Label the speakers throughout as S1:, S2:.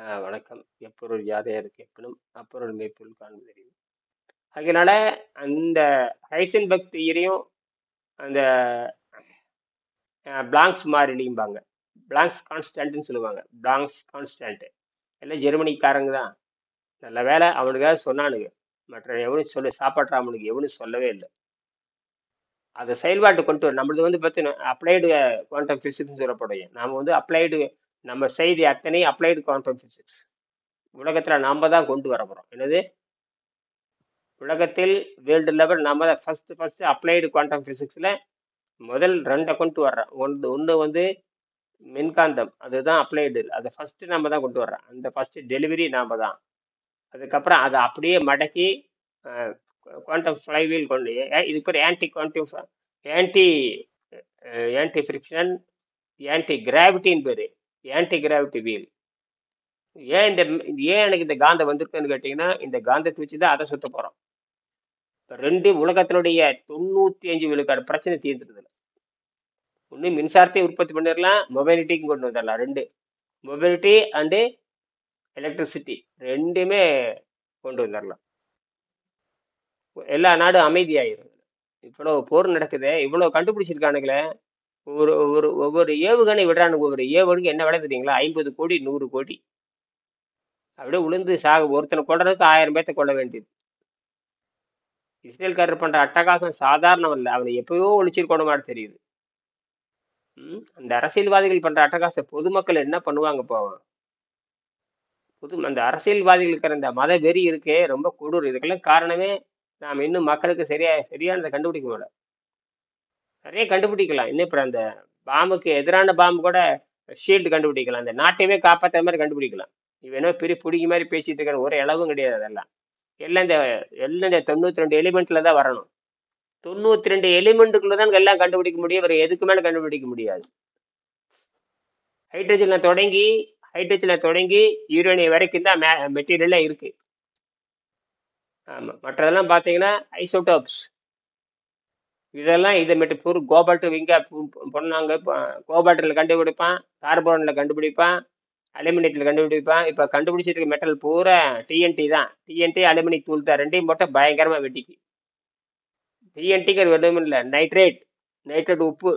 S1: வணக்கம். எப்பொருள் யாதையார் கேட்பினும் அப்பொருள் மெய்ப்பொருள் காண்பதறிவு. அதனால அந்த ஹைசன்பர்க் தியரியும் அந்த பிளாங்க்ஸ் மாறிலிம்பாங்க. பிளாங்க்ஸ் கான்ஸ்டன்ட்னு சொல்லுவாங்க. பிளாங்க்ஸ் கான்ஸ்டன்ட் எல்லாம் ஜெர்மனிக்காரங்க தான். நல்ல வேலை அவனுக்காக சொன்னானுங்க. மற்ற எவனும் சொல்லு சாப்பாட்டுறாமனுக்கு எவனும் சொல்லவே இல்லை. அதை செயல்பாட்டு கொண்டு வரும். நம்மளது வந்து பார்த்தீங்கன்னா அப்ளைடு குவாண்டம் பிசிக்ஸ் சொல்லப்படும். நாம வந்து அப்ளைடு நம்ம செய்தி அத்தனை அப்ளைடு குவாண்டம் பிசிக்ஸ் உலகத்துல நாம தான் கொண்டு வர போறோம். என்னது உலகத்தில் வேர்ல்டு லெவல் நாம தான் ஃபர்ஸ்ட் அப்ளைடு குவாண்டம் பிசிக்ஸ்ல முதல் ரெண்டை கொண்டு வர்றோம். ஒன்று வந்து மின்காந்தம், அதுதான் அப்ளைடு, அதை ஃபர்ஸ்ட் நாம தான் கொண்டு வர்றோம். அந்த ஃபர்ஸ்ட் டெலிவரி நாம தான். அதுக்கப்புறம் அதை அப்படியே மடக்கி குவாண்டம் ஃப்ளைவீல் கொண்டு இதுக்கு பேர் anti quantum anti anti friction anti கிராவிட்டின்னு பேரு. Anti gravity wheel. ஏன் எனக்கு இந்த காந்தம் வந்திருக்குன்னு கேட்டீங்கன்னா, இந்த காந்தத்தை வச்சுதான் அதை சுத்த போறோம். ரெண்டு உலகத்தினுடைய 95% பிரச்சனை தீர்ந்துருது. ஒண்ணு மின்சாரத்தை உற்பத்தி பண்ணிடலாம், மொபைலிட்டிக்கும் கொண்டு வந்துடலாம். ரெண்டு மொபைலிட்டி அண்டு எலக்ட்ரிசிட்டி ரெண்டுமே கொண்டு வந்துடலாம். எல்லா நாடும் அமைதியாயிரும். இவ்வளவு போர் நடக்குது, இவ்வளவு கண்டுபிடிச்சிருக்கானுங்களே. ஒவ்வொரு ஏவுகணை விடுறானுங்க. ஒவ்வொரு ஏவுகணைக்கு என்ன விலை தெரியுங்களா? 50 கோடி 100 கோடி. அப்படியே உளுந்து ஒருத்தனை கொள்றதுக்கு 1000 பேர்த்த கொள்ள வேண்டியது. இஸ்ரேல்காரர் பண்ற அட்டகாசம் சாதாரணம் இல்லை. அவனை எப்பயோ ஒழிச்சிருக்கணும் மாதிரி தெரியுது. அந்த அரசியல்வாதிகள் பண்ற அட்டகாசம் பொதுமக்கள் என்ன பண்ணுவாங்க போவோம். அந்த அரசியல்வாதிகள் இருக்கிற இந்த மத வெறி இருக்கே ரொம்ப கொடூர். இதுக்கெல்லாம் காரணமே நாம் இன்னும் மக்களுக்கு சரியானதை கண்டுபிடிக்க முடியல. நிறைய கண்டுபிடிக்கலாம். இன்னும் இப்ப அந்த பாம்புக்கு எதிரான பாம்பு கூட ஷீல்டு கண்டுபிடிக்கலாம். அந்த நாட்டையுமே காப்பாற்ற மாதிரி கண்டுபிடிக்கலாம். இவனோ பெரிய பிடிங்கி மாதிரி பேசிட்டு இருக்கிற ஒரு அளவும் கிடையாது. அதெல்லாம் எல்லாம் இந்த 92 எலிமெண்ட்ல தான் வரணும். 92 எலிமெண்ட்டுக்குள்ள தான் எல்லாம் கண்டுபிடிக்க முடியும். வேற எதுக்கு மேல கண்டுபிடிக்க முடியாது. ஹைட்ரஜன்ல தொடங்கி யூரேனியம் வரைக்கும் தான் மெட்டீரியல்ல இருக்கு. ஆமா, மற்றதெல்லாம் பாத்தீங்கன்னா ஐசோடோப்ஸ். இதெல்லாம் பொருள் கோபால்ட் விங்க பொண்ணாங்க. கோபால்ட்ல கண்டுபிடிப்பான், கார்போன்ல கண்டுபிடிப்பான், அலுமினியத்தில் கண்டுபிடிப்பான். இப்ப கண்டுபிடிச்சிட்டு இருக்க மெட்டல் பூரா டிஎன்டி தான். டிஎன்டி அலுமினியம் தூள் தான். ரெண்டையும் போட்டால் பயங்கரமா வெட்டிக்கு. டிஎன்டிக்கு அது ஒன்றும் இல்லை, நைட்ரேட் உப்பு,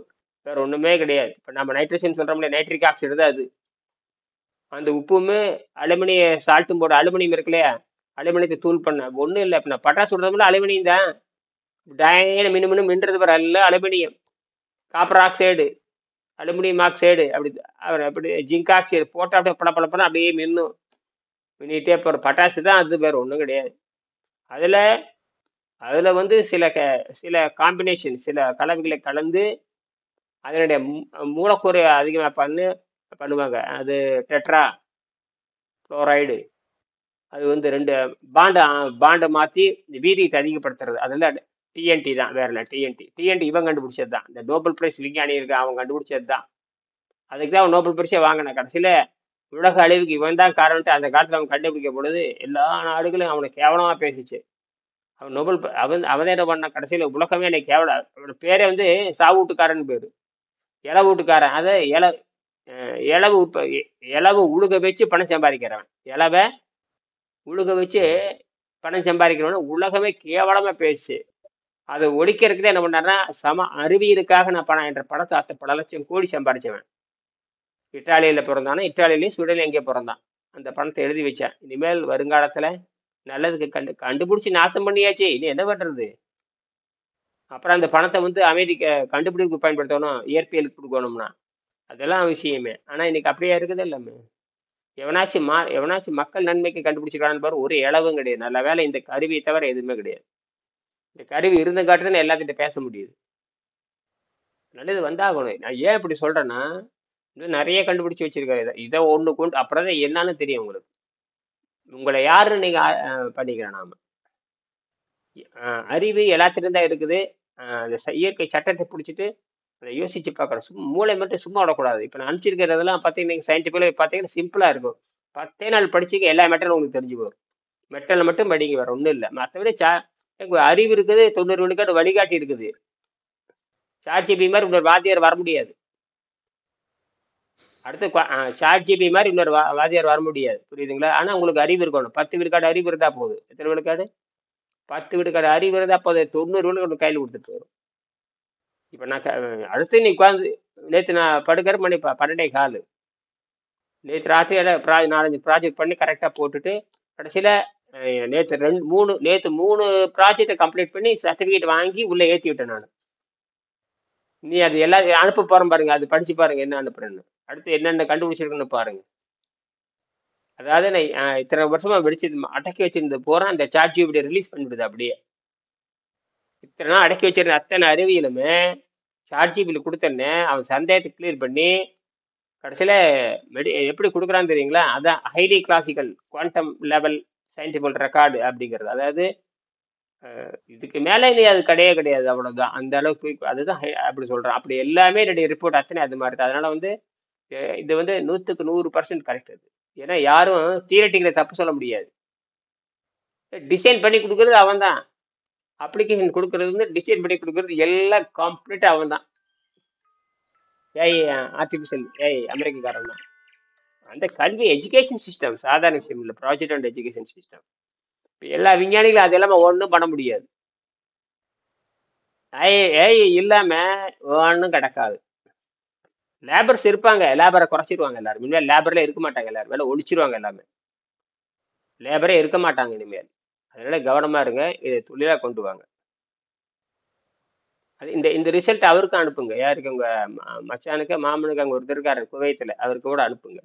S1: வேற ஒண்ணுமே கிடையாது. இப்ப நம்ம நைட்ரஜன் சொல்றோம்ல, நைட்ரிக் ஆக்சைடு தான் அது. அந்த உப்புமே அலுமினிய சால்ட்டும் போட அலுமினியம் இருக்கு இல்லையா, அலுமினியத்தை தூள் பண்ண ஒன்றும் இல்லை. இப்போ நான் பட்டாசு விடுறதுல அலுமினியம் தான். டயன மின்றது வர அல்ல aluminium. Copper oxide, aluminium oxide, அப்படி ஜிங்க் ஆக்சைடு போட்டால் அப்படியே படப்படப்பட அப்படியே மின்னிட்டே போகிற பட்டாசு தான் அது, வேற ஒன்றும் கிடையாது. அதுல வந்து சில காம்பினேஷன், சில கலவைகளை கலந்து அதனுடைய மூலக்கூறு அதிகமாக பண்ணுவாங்க. அது டெட்ரா குளோரைடு. அது வந்து ரெண்டு பாண்டை மாற்றி வீரியத்தை அதிகப்படுத்துறது. அதெல்லாம் டிஎன்டி தான், வேற இல்லை. டிஎன்டி இவன் கண்டுபிடிச்சது தான். இந்த நோபல் பிரைஸ் விஞ்ஞானி இருக்கு, அவன் கண்டுபிடிச்சது தான். அதுக்கு தான் அவன் நோபல் பிரைஸே வாங்கினான். கடைசியில உலக அழிவுக்கு இவன் தான் காரணம்ட்டு அந்த காலத்தில் அவன் கண்டுபிடிக்க பொழுது எல்லா நாடுகளும் அவனை கேவலமா பேசிச்சு. அவன் அவன் என்ன பண்ண, கடைசியில உலகமே என்னை கேவல. அவனோட பேரே வந்து சாவூட்டுக்காரன் பேரு, இளவு வீட்டுக்காரன். அதை இளவு உழுக வச்சு பணம் சம்பாதிக்கிறவன். இளவை உழுக வச்சு பணம் சம்பாதிக்கிறவன உலகமே கேவலமா பேசு. அதை ஒழிக்கிறதுக்கு என்ன பண்ணாருன்னா, அறிவியலுக்காக நான் பணம் என்ற பணத்தை பல லட்சம் கோடி சம்பாதிச்சவன். இத்தாலியில பிறந்தானே, இத்தாலியிலையும் ஸ்வீடன்ல எங்கே பிறந்தான். அந்த பணத்தை எழுதி வச்சேன். இனிமேல் வருங்காலத்துல நல்லதுக்கு கண்டுபிடிச்சி நாசம் பண்ணியாச்சு, இனி என்ன பண்றது. அப்புறம் அந்த பணத்தை வந்து அமைதிக்கு கண்டுபிடிப்பு பயன்படுத்தணும், இயற்பியலுக்கு கொடுக்கணும்னா அதெல்லாம் விஷயமே. ஆனா இன்னைக்கு அப்படியே இருக்குது எல்லாமே. எவனாச்சும் மக்கள் நன்மைக்கு கண்டுபிடிச்சிருக்கான்னு பாரு, ஒரு இளவும் கிடையாது. நல்ல வேலை இந்த கருவியை தவிர எதுவுமே கிடையாது. இந்த கருவி இருந்த காட்டுதான் எல்லாத்திட்ட பேச முடியுது. நல்லது வந்தாகணும். நான் ஏன் இப்படி சொல்றேன்னா, இன்னும் நிறைய கண்டுபிடிச்சு வச்சிருக்காரு. இதை ஒண்ணு கொண்டு அப்புறம் தான் என்னன்னு தெரியும் உங்களுக்கு. உங்களை யாருன்னு நீங்க பண்ணிக்கிறேன். நாம அறிவு எல்லாத்திலும் தான் இருக்குது. அந்த இயற்கை சட்டத்தை பிடிச்சிட்டு அதை யோசிச்சு பார்க்கணும். மூளை மட்டும் சும்மா விடக்கூடாது. இப்போ நான் அனுப்பிச்சிருக்கிறதெல்லாம் பார்த்தீங்கன்னா சயின்டிஃபிக்கலாக பார்த்தீங்கன்னா சிம்பிளா இருக்கும். 10 நாள் படிச்சுக்க எல்லா மெட்டலும் உங்களுக்கு தெரிஞ்சு போகும். மெட்டலை மட்டும் படிங்க, வேற ஒன்றும் இல்லை. மற்றபடி அறிவு இருக்குது, 90 விழுக்காடு வழிகாட்டி இருக்குது. சாட்சி பி மாதிரி ஒரு வாத்தியார் வர முடியாது. அடுத்து சாட் ஜிபி மாதிரி இன்னொரு வாத்தியார் வர முடியாது, புரியுதுங்களா? ஆனா உங்களுக்கு அறிவு இருக்கணும். 10 விழுக்காடு அறிவு இருந்தா போதும். எத்தனை விழுக்காடு? 10 விழுக்காடு அறிவு இருந்தா போதும். 90 விழுக்காடு கையில் கொடுத்துட்டு வரும். இப்ப நான் அடுத்து நீ உட்காந்து நேற்று நான் படுக்கிற மணி 12:15. நேற்று ராத்திரி 4-5 ப்ராஜெக்ட் பண்ணி கரெக்டா போட்டுட்டு கடைசியில நேற்று 3 ப்ராஜெக்டை கம்ப்ளீட் பண்ணி சர்டிபிகேட் வாங்கி உள்ள ஏத்தி விட்டேன் நான். நீ அது எல்லாம் அனுப்ப போறேன் பாருங்க, அது படிச்சு பாருங்க என்ன அனுப்புறேன்னு. அடுத்து என்னென்ன கண்டுபிடிச்சிருக்குன்னு பாருங்க. அதாவது நான் இத்தனை வருஷமா வெடிச்சு அடக்கி வச்சிருந்த போறேன், அந்த சாட் ஜிபிடி ரிலீஸ் பண்ணிவிடுது அப்படியே. இத்தனை நாள் அடக்கி வச்சிருந்த அத்தனை அறிவியலுமே சாட் ஜிபிடி கொடுத்தேன்னு அவன் சந்தேகத்தை கிளியர் பண்ணி கடைசியில எப்படி கொடுக்குறான்னு தெரியுங்களா? அதான் highly classical quantum level scientific record அப்படிங்கிறது. அதாவது இதுக்கு மேல நீ அது கிடையவே கிடையாது, அவ்வளவுதான். அந்த அளவுக்கு அதுதான் அப்படி சொல்றேன். அப்படி எல்லாமே என்னுடைய ரிப்போர்ட் அத்தனை அது மாதிரி தான். அதனால வந்து இது வந்து 100% கரெக்ட் அது. ஏன்னா யாரும் தியரட்டிக்கலை தப்பு சொல்ல முடியாது. டிசைன் பண்ணி கொடுக்கறது அவன் தான். அப்ளிகேஷன் கொடுக்கறது வந்து டிசைன் பண்ணி கொடுக்கறது எல்லாம் கம்ப்ளீட்டா அவன் தான். ஏஐ ஆர்டிபிஷியல் ஏஐ அமெரிக்காரன் தான். அந்த கல்வி எஜுகேஷன் சிஸ்டம் சாதாரண விஷயம் இல்லை. ப்ராஜெக்ட் அண்ட் எஜுகேஷன் சிஸ்டம் எல்லா விஞ்ஞானிகளும் அது எல்லாமே ஒன்றும் பண்ண முடியாது. ஏஐ இல்லாம ஒன்றும் கிடக்காது. லேபர்ஸ் இருப்பாங்க, லேபரை குறைச்சிருவாங்க எல்லாரும். இனிமேல் லேபர்ல இருக்க மாட்டாங்க, எல்லாரும் வேலை ஒழிச்சிருவாங்க எல்லாமே. லேபரே இருக்க மாட்டாங்க இனிமேல். அதனால கவனமா இருங்க, இதை தொழிலா கொண்டு வாங்க. அது இந்த ரிசல்ட் அவருக்கும் அனுப்புங்க. யாருக்கு? உங்க மச்சானுக்கு மாமனுக்கு அங்க ஒருத்தர் இருக்காரு குவைத்துல, அவருக்கு கூட அனுப்புங்க.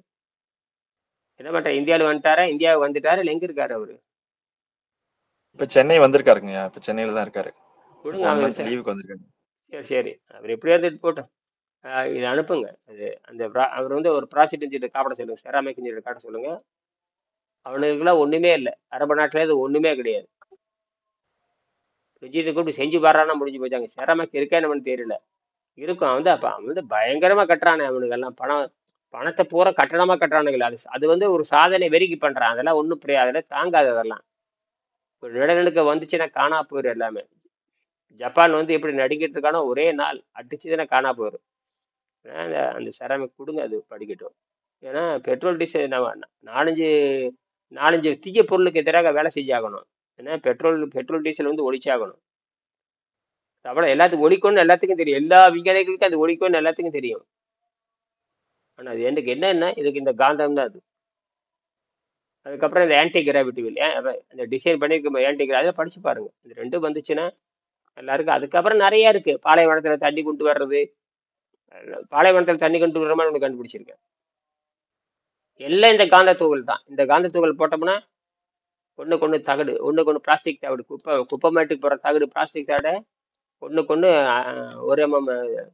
S1: என்ன பண்ற, இந்தியாவில் வந்துட்டாரா? இந்தியாவுக்கு வந்துட்டாரு இல்லை எங்க இருக்காரு அவரு?
S2: இப்ப சென்னை வந்திருக்காருங்க. இப்ப சென்னையில தான் இருக்காரு.
S1: கொடுங்க
S2: ஒன்
S1: அவரு.
S2: மந்த் லீவுக்கு வந்திருக்காரு.
S1: சரி சரி, அவர் எப்படியா இருந்துட்டு போட்டோம். இதை அனுப்புங்க. அது அந்த அவர் வந்து ஒரு ப்ராஜெக்ட் இன்ஜினியர் காப்பட சொல்லுங்க, செராமிக் இன்ஜினியர் காட்ட சொல்லுங்க. அவனுக்குலாம் ஒண்ணுமே இல்லை, அரபு நாட்டுல இது ஒண்ணுமே கிடையாது. விஜயத்தை கூப்பிட்டு செஞ்சு பாடுறான்னா முடிஞ்சு போச்சாங்க. செராமிக் இருக்கா என்னன்னு தெரியல. இருக்கும். அவன் அவன் வந்து பயங்கரமா கட்டுறானே, அவனுக்கு எல்லாம் பணத்தை பூரா கட்டணமா கட்டுறானுங்களே. அது வந்து ஒரு சாதனை வெறிக்கி பண்றான். அதெல்லாம் ஒன்றும் அதெல்லாம் தாங்காது. அதெல்லாம் ஒரு நிலநடுக்க வந்துச்சுன்னா காணா போயிடும் எல்லாமே. ஜப்பான் வந்து எப்படி நடுங்கிட்டு இருக்கானோ ஒரே நாள் அடிச்சுதுன்னா காணா போயிடும். அந்த செராமிக் கொடுங்க, அது படிக்கட்டும். ஏன்னா பெட்ரோல் டீசல் நம்ம நாலஞ்சு தீய பொருளுக்கு எதிராக வேலை செஞ்சாகணும். ஏன்னா பெட்ரோல் டீசல் வந்து ஒழிச்சாகணும். அவ்வளோ எல்லாத்துக்கும் ஒழிக்கணும்னு எல்லாத்துக்கும் தெரியும். எல்லா விஞ்ஞானிகளுக்கும் அது ஒழிக்கணும்னு எல்லாத்துக்கும் தெரியும். ஆனா அது எனக்கு என்னன்னா, இதுக்கு இந்த காந்தம் தான் அது. அதுக்கப்புறம் இந்த ஆன்டி கிராவிட்டி வில் அந்த டிசைன் பண்ணியிருக்க ஆன்டி அதை படிச்சு பாருங்க. இது ரெண்டும் வந்துச்சுன்னா எல்லாருக்கும். அதுக்கப்புறம் நிறைய இருக்கு. பாலைவனத்துல தண்ணி கொண்டு வர்றது, பாலைவனத்துல தண்ணி கொண்டு வர்ற மாதிரி ஒன்று கண்டுபிடிச்சிருக்கேன். எல்லாம் இந்த காந்த தூவல் தான். இந்த காந்த தூவல் போட்டோம்னா ஒண்ணுக்கு தகடு, ஒண்ணுக்கு பிளாஸ்டிக் தகடு, குப்பைமேட்டுக்கு போற தகடு பிளாஸ்டிக் தகடை ஒண்ணுக்கு 1 mm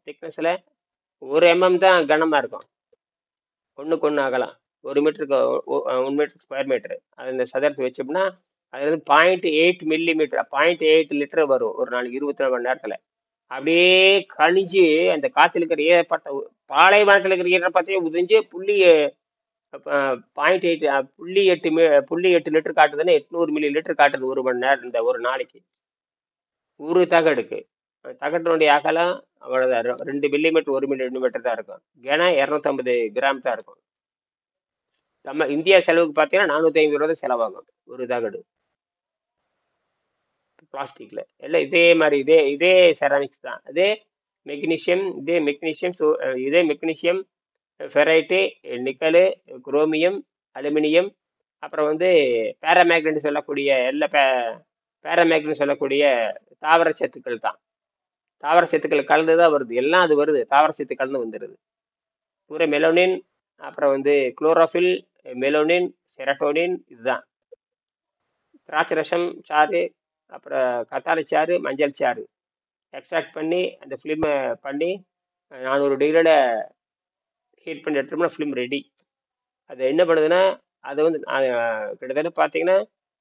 S1: திக்னஸ்ல 1 mm தான் கனமா இருக்கும். ஒண்ணுக்கு அகலம் 1 மீட்டருக்கு 1 மீட்டர் ஸ்கொயர் மீட்டர். அது இந்த சதுரத்தை வச்சோம்னா அது வந்து 0.8 மில்லிமீட்டர், 0.8 லிட்டர் வரும் ஒரு நாளைக்கு 24 மணி நேரத்துல. அப்படியே கணிஞ்சு அந்த காத்துல இருக்கிற ஈரப்பட்ட பாலைவனத்துல இருக்கிற ஈரப்பத்தையும் உதிஞ்சு 0.8 லிட்டர் காட்டுதுன்னா 800 மில்லி லிட்டர் காட்டுது ஒரு மணி நேரம், இந்த ஒரு நாளைக்கு. ஒரு தகடுக்கு தகட்டினுடைய அகலம் அவ்வளவுதான், 2 மில்லிமீட்டர் 1 மில்லிமீட்டர் தான் இருக்கும். கனம் 250 கிராம் தான் இருக்கும். நம்ம இந்தியா செலவுக்கு பார்த்தீங்கன்னா 450 ரூபா தான் செலவாகும் ஒரு தகடு பிளாஸ்டிக்ல. எல்லாம் இதே மாதிரி இதே செராமிக்ஸ் தான். இதே magnesium ferrite, nickel, chromium, aluminium, அப்புறம் வந்து பேராமேக்னட் சொல்லக்கூடிய பேராமேக்னட் சொல்லக்கூடிய தாவர சத்துக்கள் தான். தாவர சத்துக்கள் கலந்து தான் வருது. எல்லாம் அது வருது, தாவர சத்து கலந்து வந்துடுது. பூரா மெலோனின், அப்புறம் வந்து குளோரோஃபில், மெலோனின், செரட்டோனின், இதுதான். திராட்சை ரசம் சாறு, அப்புறம் கத்தாழை சாறு, மஞ்சள் சாறு எக்ஸ்ட்ராக்ட் பண்ணி அந்த ஃபிலிமை பண்ணி 400 டிகிரியில் ஹீட் பண்ணி எடுத்தோம்னா ஃபிலிம் ரெடி. அது என்ன பண்ணுதுன்னா, அதை வந்து கிட்டத்தட்ட பார்த்தீங்கன்னா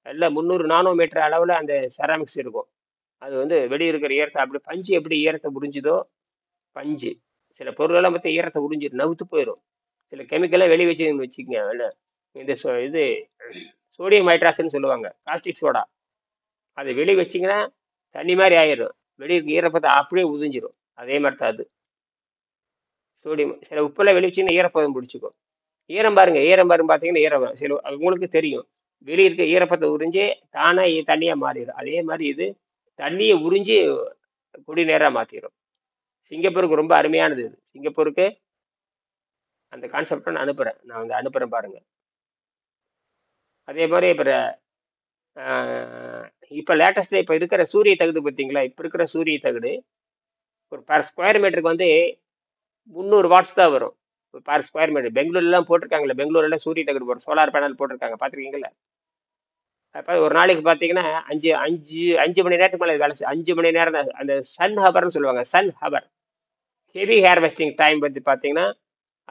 S1: எல்லாம் 300 நானோமீட்டர் அளவில் அந்த செராமிக்ஸ் இருக்கும். அது வந்து வெளியே இருக்கிற ஈரத்தை அப்படி பஞ்சு எப்படி ஈரத்தை உறிஞ்சுதோ, பஞ்சு சில பொருளெல்லாம் பார்த்து ஈரத்தை உறிஞ்சிடும், நவுத்து போயிடும். சில கெமிக்கலாக வெளியே வச்சுன்னு வச்சுக்கோங்க. இந்த இது சோடியம் ஹைட்ராக்சைடுன்னு சொல்லுவாங்க, பிளாஸ்டிக் சோடா. அதை வெளியே வச்சிங்கன்னா தண்ணி மாதிரி ஆயிடும். வெளியே இருக்க ஈரப்பத்தை அப்படியே உதிஞ்சிடும். அதே மாதிரி தான் அது. சோடியம் சில உப்பெல்லாம் வெளிவச்சிங்கன்னா ஈரப்பதம் பிடிச்சிக்கும். ஈரம் பாருங்க, ஈரம் பாருங்க பார்த்தீங்கன்னா ஈரம் சில உங்களுக்கு தெரியும். வெளியே இருக்க ஈரப்பதத்தை உறிஞ்சி தானா தண்ணியா மாறிடும். அதே மாதிரி இது தண்ணியை உறிஞ்சி குடிநீரா மாத்திரும். சிங்கப்பூருக்கு ரொம்ப அருமையானது இது. சிங்கப்பூருக்கு அந்த கான்செப்டை நான் அனுப்புறேன். நான் வந்து அனுப்புறேன் பாருங்க. அதே மாதிரி இப்போ லேட்டஸ்டா இப்போ இருக்கிற சூரிய தகுடு பார்த்தீங்களா? இப்போ இருக்கிற சூரிய தகுடு ஒரு பர் ஸ்கொயர் மீட்டருக்கு வந்து 300 வாட்ஸ் தான் வரும். Per square metre. பெங்களூர்லாம் போட்டிருக்காங்களே, பெங்களூர்ல சூரிய தகுடு போட்டு சோலார் பேனல் போட்டிருக்காங்க, பார்த்துருக்கீங்களா? அப்போ ஒரு நாளைக்கு பார்த்தீங்கன்னா 5 மணி நேரத்துக்கு மேலே வேலை 5 மணி நேரம் தான் அந்த சன் ஹவர்னு சொல்லுவாங்க. Sun hour heavy harvesting time வந்து பார்த்தீங்கன்னா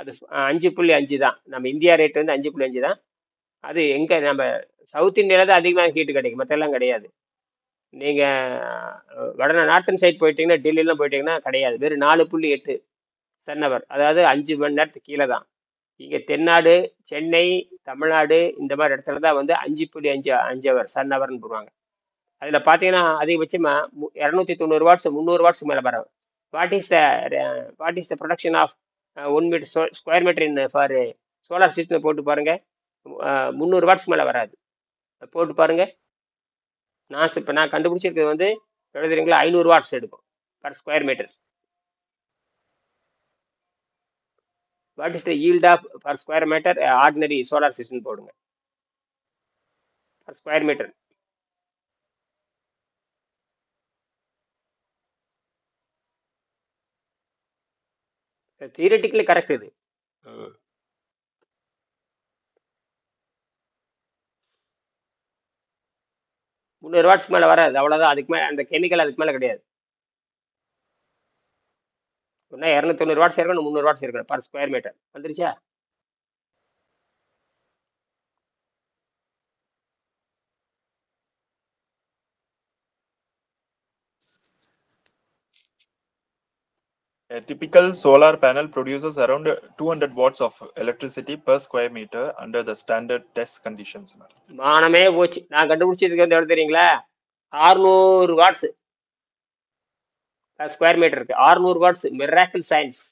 S1: அது 5.5 தான். நம்ம இந்தியா ரேட் வந்து 5.5 தான். அது எங்கே நம்ம சவுத் இந்தியாவில் தான் அதிகமாக ஹீட்டு கிடைக்கும், மற்றெல்லாம் கிடையாது. நீங்கள் வட நார்த்தன் சைட் போயிட்டீங்கன்னா, டெல்லிலாம் போயிட்டீங்கன்னா கிடையாது. வெறும் 4.8 சன் ஹவர், அதாவது 5 மணி நேரத்துக்கு கீழே தான். இங்கே தென்னாடு, சென்னை, தமிழ்நாடு இந்த மாதிரி இடத்துல தான் வந்து 5.5 ஹவர் சன் ஹவர்னு போடுவாங்க. அதில் பார்த்தீங்கன்னா அதிகபட்சமாக 290 வாட்ஸ் 300 வாட்ஸ்க்கு மேலே வரும். What is the production of 1 metre square metre in for solar system போட்டு பாருங்க. 300 வாட்ஸ்க்கு மேலே வராது. போட்டு பாருங்க. நான் கண்டுபிடிச்சிருக்கிறது வந்து எவ்வளோ தெரியுங்களா? 500 வாட்ஸ் எடுக்கும் per square metre. What is the yield of per square metre ordinary solar system போடுங்க per square metre. Theoretically correct இது. 300 வாட்ஸ்க்கு மேலே வராது, அவ்வளோதான். அதுக்கு மேலே அந்த கெமிக்கல் அதுக்கு மேலே கிடையாது. ஒன்றா 290 வாட்ஸ் இருக்கணும், 300 வாட்ஸ் இருக்கணும் பர் ஸ்கொயர் மீட்டர். வந்துருச்சா?
S2: A typical solar panel produces around 200 watts of electricity per square meter under the standard test conditions.
S1: மானமே போச்சு. நான் கண்டுபிடிச்சதுக்கு வந்து எவ்வளோ தெரியுங்களா? 600 வாட்ஸ் ஸ்கொயர் மீட்டருக்கு. 600 வாட்ஸ். Miracle science.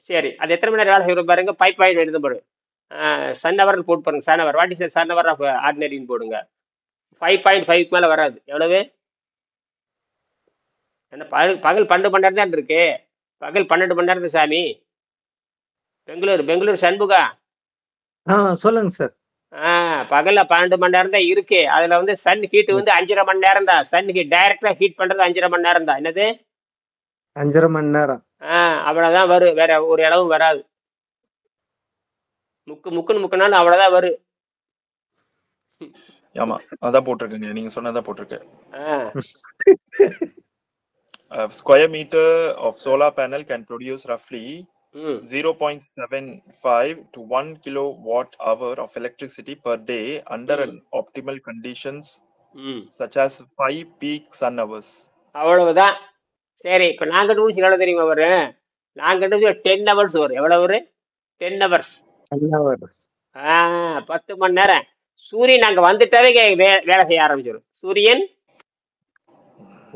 S1: சரி, அது எத்தனை மணி நேரம் வேலை செய்யணும் பாருங்க. 5 எழுத பாருங்க. சன் ஹவர்னு போட்டு பாருங்க. Sun hour what is sun hour of ஆர்டினரின்னு போடுங்க. 5.5 மேலே வராது. எவ்வளவு? என்ன பகல் 12 மணி நேரம் தான் இருக்கு. பகல் 12 மணி நேரம் தான் சாமி. பெங்களூர் சண்முகா.
S3: சொல்லுங்க சார்.
S1: பகல்ல 12 மணி நேரம் தான் இருக்கு. அதுல வந்து சன் ஹீட் வந்து 5.5 மணி நேரம் தான். சன் ஹீட் டைரக்டா ஹீட் பண்றது 5.5 மணி நேரம் தான். என்னது?
S3: 5.5 மணி நேரம்.
S1: அவ்வளவுதான் வரும், வேற ஒரு அளவும் வராது. முக்குனாலும் அவ்வளவுதான் வரும்.
S2: ஆமா, அதான் போட்டிருக்கேங்க, நீங்க சொன்னதான் போட்டிருக்கேன். Square meter of solar panel can produce roughly 0.75 to 1 kilowatt hour of electricity per day under an optimal conditions such as 5 peak sun hours.
S1: அவ்வளவுதான். சரி, இப்ப நான் கண்டுபிடிச்சு எவ்வளவு தெரியுமா வரும்? நான் கண்டுபிடிச்ச 10 ஹவர்ஸ் வரும். எவ்வளவு வரும்? 10 ஹவர்ஸ். 10 மணி நேரம். சூரியன் அங்க வந்துட்டாவே வேலை செய்ய ஆரம்பிச்சிடும். சூரியன்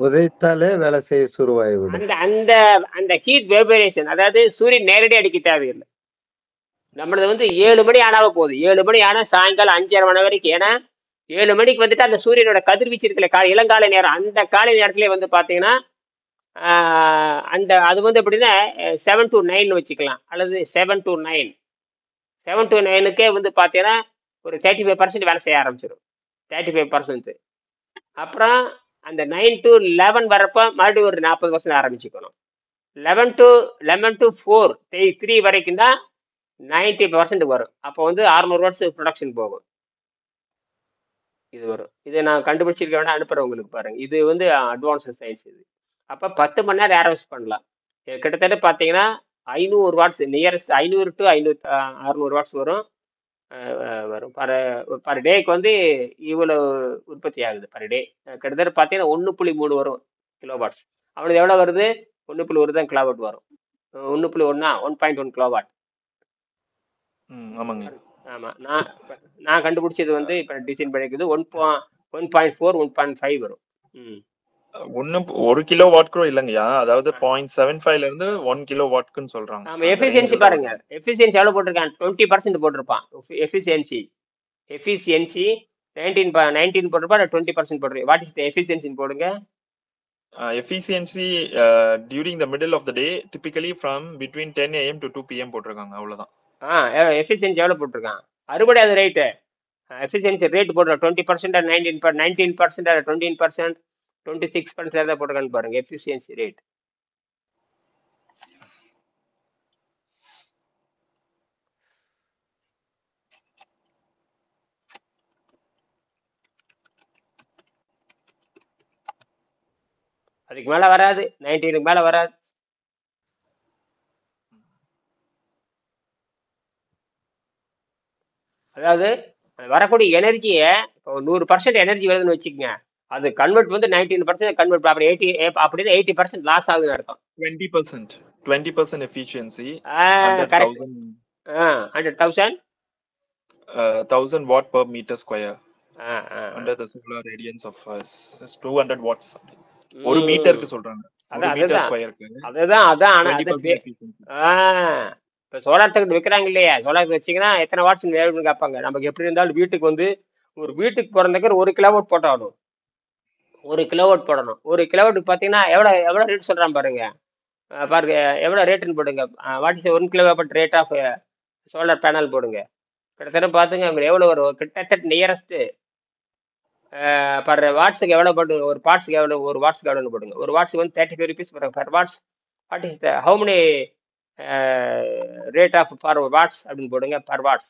S3: உதைத்தாலே வேலை செய்ய சுருவாய்விடும்.
S1: அந்த அந்த ஹீட் வேபரேஷன், அதாவது சூரியன் நேரடியாக அடிக்க தேவையில்லை. நம்மளது வந்து 7 மணி ஆனாவே போதும். 7 மணி ஆனா சாயங்காலம் 5:30 மணி வரைக்கும். ஏன்னா 7 மணிக்கு வந்துட்டு அந்த சூரியனோட கதிர்வீச்சு இருக்கல, இளங்காலை நேரம். அந்த காலை நேரத்துல வந்து பாத்தீங்கன்னா அந்த அது வந்து எப்படின்னா 7 to 9 வச்சுக்கலாம், அல்லது 7 to 9. 7 to 9க்கே வந்து பாத்தீங்கன்னா ஒரு 35% வேலை செய்ய ஆரம்பிச்சிடும். 35%. அப்புறம் அந்த 9 to 11 வரப்ப மறுபடியும் ஒரு 40% ஆரம்பிச்சுக்கணும். 11 to 4 3 வரைக்கும் தான் 90% வரும். அப்போ வந்து 600 வாட்ஸ் ப்ரொடக்ஷன் போகும். இது வரும். இதை நான் கண்டுபிடிச்சிருக்க வேணா அனுப்புறேன் உங்களுக்கு பாருங்க. இது வந்து அட்வான்ஸ்டு சயின்ஸ் இது. அப்போ 10 மணி நேரம் ஹார்வெஸ்ட் பண்ணலாம். கிட்டத்தட்ட பார்த்தீங்கன்னா 500 வாட்ஸ், நியரஸ்ட் 500 to 600 வாட்ஸ் வரும். பர் டேக்கு வந்து இவ்வளோ உற்பத்தி ஆகுது பர் டே. கிட்டத்தட்ட பார்த்தீங்கன்னா 1.3 வரும் கிலோ வாட்ஸ். அவனுக்கு எவ்வளோ வருது? 1.1 தான் கிலோ வாட் வரும். 1.1 1.1 கிலோ வாட்.
S2: ஆமாங்க.
S1: ஆமாம், நான் கண்டுபிடிச்சது வந்து இப்போ டிசைன் பண்ணிக்கிறது 1.4 1.5 வரும்.
S2: 1 கிலோ வாட் கூட இல்லைங்கய்யா, அதாவது 0.75ல இருந்து 1 கிலோ வாட்க்குன்னு சொல்றாங்க.
S1: நம்ம
S2: அந்த
S1: எஃபிஷியன்சி
S2: ரேஞ்சில் தான்
S1: பாருங்க,
S2: வருது.
S1: எஃபிஷியன்சி எவ்வளோ போட்டிருக்கான்? 20% போட்டிருப்பான். எஃபிஷியன்சி 19 போட்டிருப்பான், 20% போட்டிருக்கேன். வாட் இஸ் த எஃபிஷியன்சின்னு போடுங்க.
S2: Efficiency during the middle of the day, typically from between 10 AM to 2 PM போட்டிருக்காங்க, அவ்வளவுதான்.
S1: எஃபிஷியன்சி எவ்வளோ போட்டிருக்கான்? அறுபடி அது ரேட்டு. எஃபிஷியன்சி ரேட் போடுறோம் 20% 19% 20% 26% எதாவது போட்டிருக்கான்னு பாருங்க எஃபிஷியன்சி ரேட். அதுக்கு மேல வராது, 19க்கு மேல வராது. அதாவது வரக்கூடிய எனர்ஜியை இப்போ 100% எனர்ஜி வருதுன்னு வச்சுக்கோங்க, அது கன்வெர்ட் வந்து 19% கன்வெர்ட் அப்படி 80 அப்படின்னா 80% லாஸ் ஆகுதுன்னு அர்த்தம்.
S2: 20% efficiency
S1: correct.
S2: 100,000 1000 watt per meter square under the solar radiance of 200 watts. ஒரு மீட்டருக்கு சொல்றாங்க, ஒரு மீட்டர் ஸ்கொயருக்கு.
S1: அதுதான் ஆனா
S2: 20% efficiency.
S1: இப்போ சோலார் தகுதி வைக்கிறாங்க இல்லையா, சோலார் வச்சிங்கன்னா எத்தனை வாட்ஸ் வேணும்னு கேட்பாங்க. நமக்கு எப்படி இருந்தாலும் வீட்டுக்கு வந்து ஒரு வீட்டுக்கு பிறந்தக்கு 1 கிலோவாட் போட்டாகணும். 1 கிலோவாட் போடணும். 1 கிலோவாட்டுக்கு பார்த்தீங்கன்னா எவ்வளோ ரேட் சொல்கிறான் பாருங்க. பாருங்க எவ்வளோ ரேட்டுன்னு போடுங்க. What is 1 kilowatt rate of solar panel போடுங்க. கிட்டத்தட்ட பார்த்துங்க உங்களுக்கு எவ்வளோ வரும். கிட்டத்தட்ட நியரஸ்ட்டு பர் வாட்ஸுக்கு எவ்வளோ போட்டு, ஒரு வாட்ஸுக்கு எவ்வளோன்னு போடுங்க. ஒரு வாட்ஸுக்கு வந்து 35 rupees per watts. What is the how many rate of per watts அப்படின்னு போடுங்க. பர் வாட்ஸ்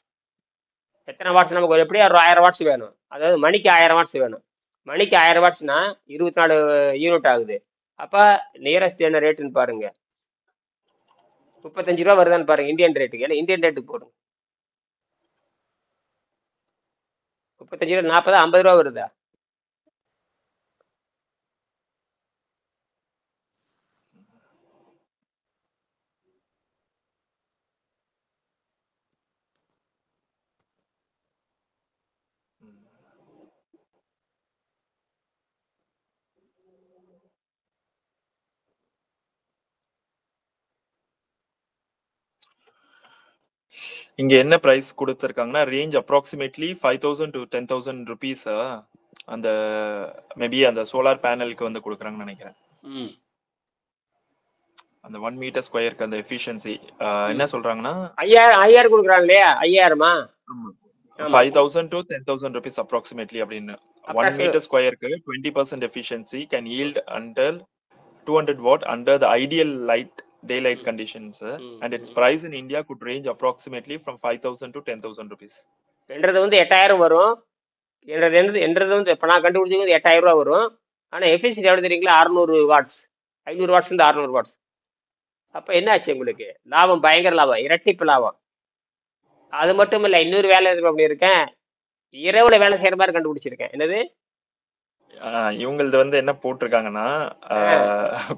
S1: எத்தனை வாட்ஸ்? நமக்கு எப்படியும் ஒரு 1000 வாட்ஸ் வேணும். அதாவது மணிக்கு 1000 வாட்ஸ் வேணும். மணிக்கு 1000 வாட்ஸ்னா 24 யூனிட் ஆகுது. அப்போ நியரஸ்ட் என்ன ரேட்டுன்னு பாருங்க. 35 ரூபா வருதான்னு பாருங்க இந்தியன் ரேட்டுக்கு. இல்லை இந்தியன் ரேட்டுக்கு போடுங்க. 35 ரூபா 40 50 ரூபா வருதா?
S2: இங்க என்ன பிரைஸ் கொடுத்திருக்காங்கன்னா ரேஞ்ச் அப்ராக்சிமேட்லி 5,000 to 10,000 rupees. அந்த மேபி அந்த சோலார் பேனலுக்கு வந்து கொடுக்குறாங்கன்னு நினைக்கிறேன். அந்த 1 மீட்டர் ஸ்கொயருக்கு அந்த எஃபிஷியன்சி என்ன சொல்றாங்கன்னா
S1: 5000 கொடுக்குறாங்க இல்லையா? 5000மா?
S2: 5,000 to 10,000 rupees approximately அப்படின்னு. 1 மீட்டர் ஸ்கொயருக்கு 20% efficiency can yield until 200 watt under the ideal daylight conditions, and its price in India could range approximately from 5,000 to 10,000 rupees.
S1: என்றது வந்து 8000 வரும். என்றது வந்து இப்போ நான் கண்டுபிடிச்சது 8000 ரூபா வரும். ஆனால் எஃபிஷியன்சி எவ்வளோ தெரியுங்களா? 600 வாட்ஸ். 500 வாட்ஸ் இருந்து 600 வாட்ஸ். அப்போ என்ன ஆச்சு உங்களுக்கு? லாபம் பயங்கர லாபம், இரட்டிப்பு லாபம். அது மட்டும் இல்லை, இன்னொரு வேலை அப்படி இருக்கேன், இரவுல வேலை செய்யற மாதிரி கண்டுபிடிச்சிருக்கேன். என்னது?
S2: இவங்களது வந்து என்ன போட்டிருக்காங்கன்னா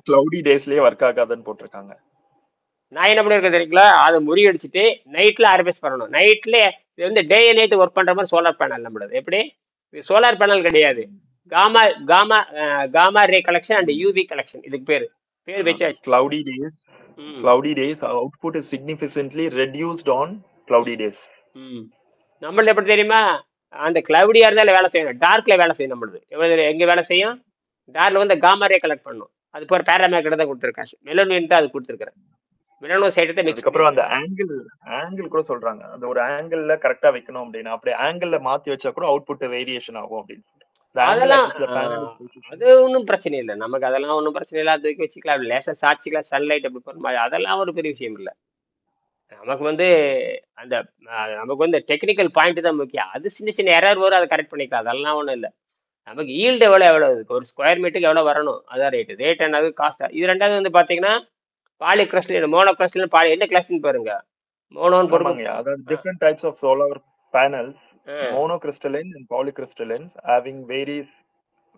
S2: கிளவுடி டேஸ்லயே ஒர்க் ஆகாதுன்னு போட்டிருக்காங்க.
S1: நான் என்ன பண்ணிருக்கேன் தெரியுங்களா? அதை முறியடிச்சுட்டு நைட்ல ஆர்பிஎஸ் பண்ணணும். நைட்ல இது வந்து டே அண்ட் நைட் ஒர்க் பண்ற மாதிரி சோலார் பேனல் நம்மளது. எப்படி? இது சோலார் பேனல் கிடையாது, gamma ray collection and UV collection. இதுக்கு பேர் வச்சாச்சு.
S2: Cloudy days output is significantly reduced on cloudy days.
S1: நம்மளது எப்படி தெரியுமா? அந்த கிளவுடியா இருந்தாலும் வேலை செய்யணும், டார்க்ல வேலை செய்யும். நம்மளுது எங்க வேலை செய்யும்? டார்க்ல வந்து காமா ரே கலெக்ட் பண்ணும். அது போற பேராமேக்கர் தான் கொடுத்துருக்காங்க. மெலனோயின் தான் அது கொடுத்துருக்கிறேன். மெலனோ சைடு தான் மிக்ஸ்.
S2: அப்புறம் அந்த ஆங்கிள் கூட சொல்றாங்க, அந்த ஒரு ஆங்கிள்ல கரெக்டா வைக்கணும் அப்படின்னா அப்படி ஆங்கிள்ல மாத்தி வச்சா கூட அவுட்புட் வேரியேஷன் ஆகும் அப்படின்னு.
S1: அதெல்லாம் அது ஒன்றும் பிரச்சனை இல்லை நமக்கு. அதெல்லாம் ஒன்றும் பிரச்சனை இல்லை, அது வச்சுக்கலாம். லேசா சாட்சிக்கலாம், சன்லைட் அப்படி போகிற அதெல்லாம் ஒரு பெரிய விஷயம் இல்லை. நமக்கு வந்து அந்த நமக்கு வந்து டெக்னிக்கல் பாயிண்ட் தான் முக்கியம். அது சின்ன சின்ன எரர் வரும், அதை கரெக்ட் பண்ணிக்கலாம். அதெல்லாம் ஒன்றும் இல்லை. நமக்கு ஈல்டு எவ்வளோ ஒரு ஸ்கொயர் மீட்டருக்கு எவ்வளோ வரணும், அதான் ரேட் என்னது காஸ்ட். இது ரெண்டாவது வந்து பார்த்தீங்கன்னா polycrystalline, monocrystalline, poly என்ன கிளாஸ்ன்னு பாருங்க. மோனோன்னு போடுங்க.
S2: அதாவது different types of solar panels, monocrystalline and polycrystallines having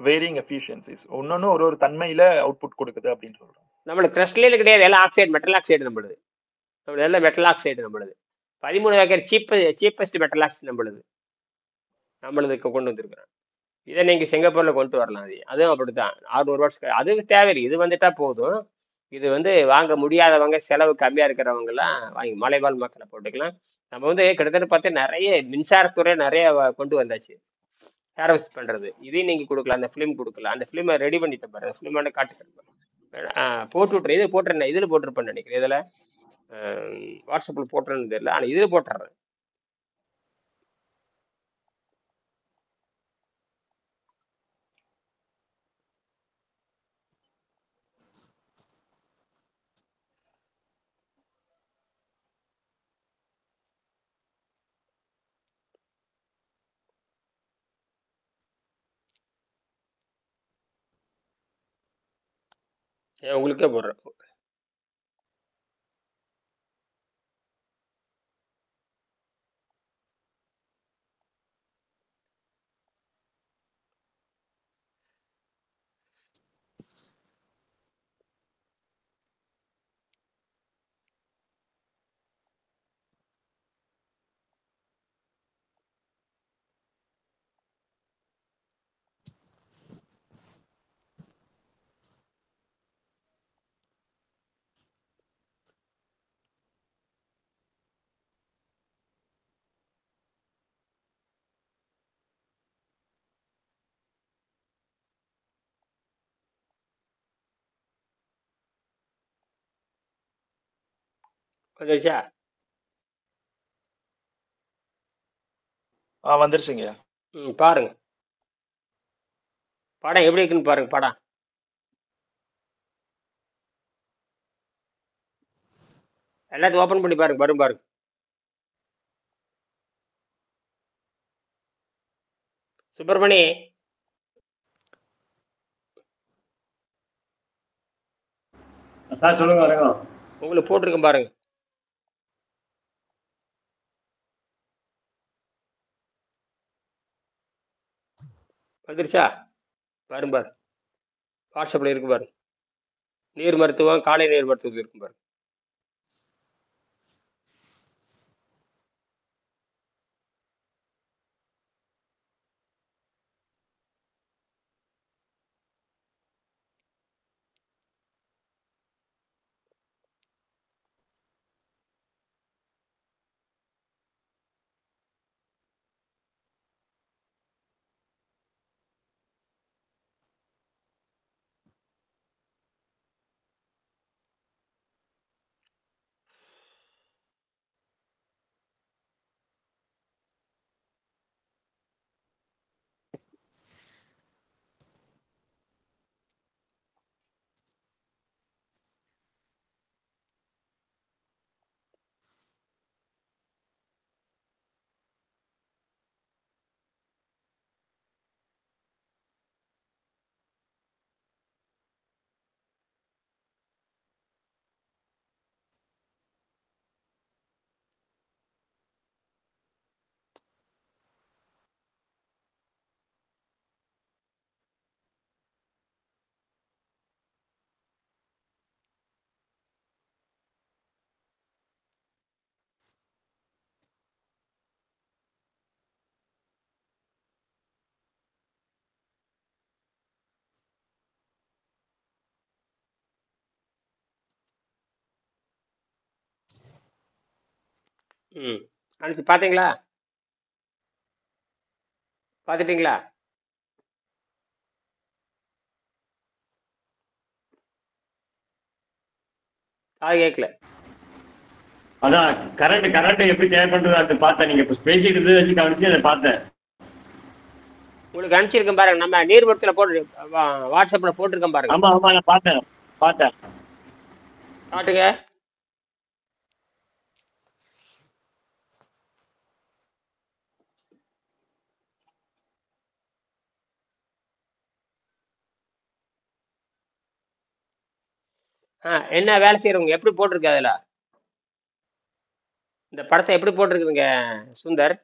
S2: varying efficiencies. ஒன்னொன்னு ஒரு தன்மையில அவுட்புட் கொடுக்குது அப்படின்னு சொல்றோம்.
S1: நம்மளுக்கு கிறிஸ்டலின் கிடையாது, எல்லாம் ஆக்சைடு, மெட்டல் ஆக்சைடு. நம்மளுது எல்லாம் மெட்டல் ஆக்சைடு. நம்மளுது 13 வகை சீப்பஸ்ட் மெட்டல் ஆக்சைடு நம்மளுது கொண்டு வந்திருக்கிறோம். இதை நீங்க சிங்கப்பூர்ல கொண்டு வரலாம். அதுவும் அப்படித்தான். 600 வாட்ஸ் அது தேவையில்லை. இது வந்துட்டா போதும். இது வந்து வாங்க முடியாதவங்க, செலவு கம்மியா இருக்கிறவங்க எல்லாம் வாங்கி மலைவாழ் மக்களை போட்டுக்கலாம். நம்ம வந்து கிட்டத்தட்ட பார்த்தா நிறைய மின்சாரத்துறை நிறைய கொண்டு வந்தாச்சு. ஹார்வெஸ்ட் பண்றது இதையும் நீங்க கொடுக்கலாம். அந்த ஃபிலிம் கொடுக்கலாம். அந்த ஃபிலிமை ரெடி பண்ணிட்டு பாருங்க. ஃபிலிம் காட்டுக்கிறேன். போட்டு விட்டுறேன். இது போட்டுறேன். இதுல போட்டிருப்பேன்னு நினைக்கிறேன். இதுல வாட்ஸ்அப்ல போட்டுறேன்னு தெரியல. ஆனா இதுல போட்டுறேன். உங்களுக்கே போடுறேன். வந்துருச்சா?
S2: வந்துருச்சுங்க.
S1: பாருங்க படம் எப்படி இருக்குன்னு பாருங்க. படம் எல்லாத்தையும் ஓபன் பண்ணி பாருங்க. வரும் பாருங்க. சுப்பிரமணி
S4: சார் சொல்லுங்க. வரங்க
S1: உங்களுக்கு போட்டிருக்கேன் பாருங்க. வந்துருச்சா? வரும் பாரு. வாட்ஸ்அப்ல இருக்கு பாருங்க. நீர் மருத்துவம், காலை நீர் மருத்துவத்தில் இருக்கும் பாருங்க. அனுப்பி பாத்தீங்களா? பாத்துட்டீங்களா? அது கேட்கல.
S4: அதான் கரண்ட் எப்படி தேவை பண்றது அதை பார்த்தேன். நீங்க இப்ப பேசிட்டு இருந்ததை வச்சு கவனிச்சு அதை பார்த்தேன்.
S1: உங்களுக்கு அனுப்பிச்சிருக்கேன் பாருங்க. நம்ம நீர் மருத்துவத்துல போட்டு வாட்ஸ்அப்ல போட்டிருக்கேன் பாருங்க.
S4: ஆமா ஆமா நான் பார்த்தேன்.
S1: காட்டுங்க. என்ன வேலை செய்யறவங்க எப்படி போட்டிருக்கு அதுல? இந்த படத்தை எப்படி போட்டிருக்குதுங்க சுந்தர்?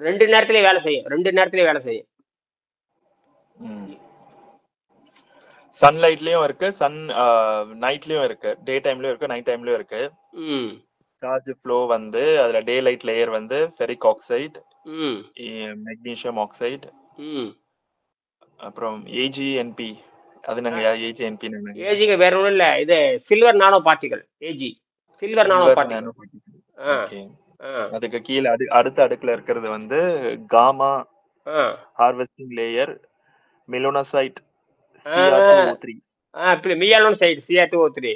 S1: ரெண்டு நேரத்திலயும் வேலை செய்யும்.
S2: சன்லைட்லயும் இருக்கு, நைட்லயும் இருக்கு, டே டைம்லயும் இருக்கு, நைட் டைம்லயும் இருக்கு. சார்ஜ் ஃப்ளோ வந்து அதுல டே லைட் லேயர் வந்து ஃபெரிக் ஆக்சைடு,
S1: ம்
S2: மெக்னீசியம் ஆக்சைடு,
S1: ம்
S2: அப்புறம் ஏஜிஎன்பி. அது நாங்க ஏஜிஎன்பி
S1: ஏஜிக்கு வேற ஒன்றும் இல்லை, இது silver nano particle. AG silver nano
S2: silver
S1: particle.
S2: Nano particle.
S1: ஆ
S2: ஓகே.
S1: ஆ
S2: அதுக்கு கீழே அடுத்த அடுக்குல இருக்கிறது வந்து gamma
S1: ah
S2: harvesting layer, melanocyte,
S1: ah
S2: CR2O3.
S1: இப்படி மியாலோன் சைடு CR2O3.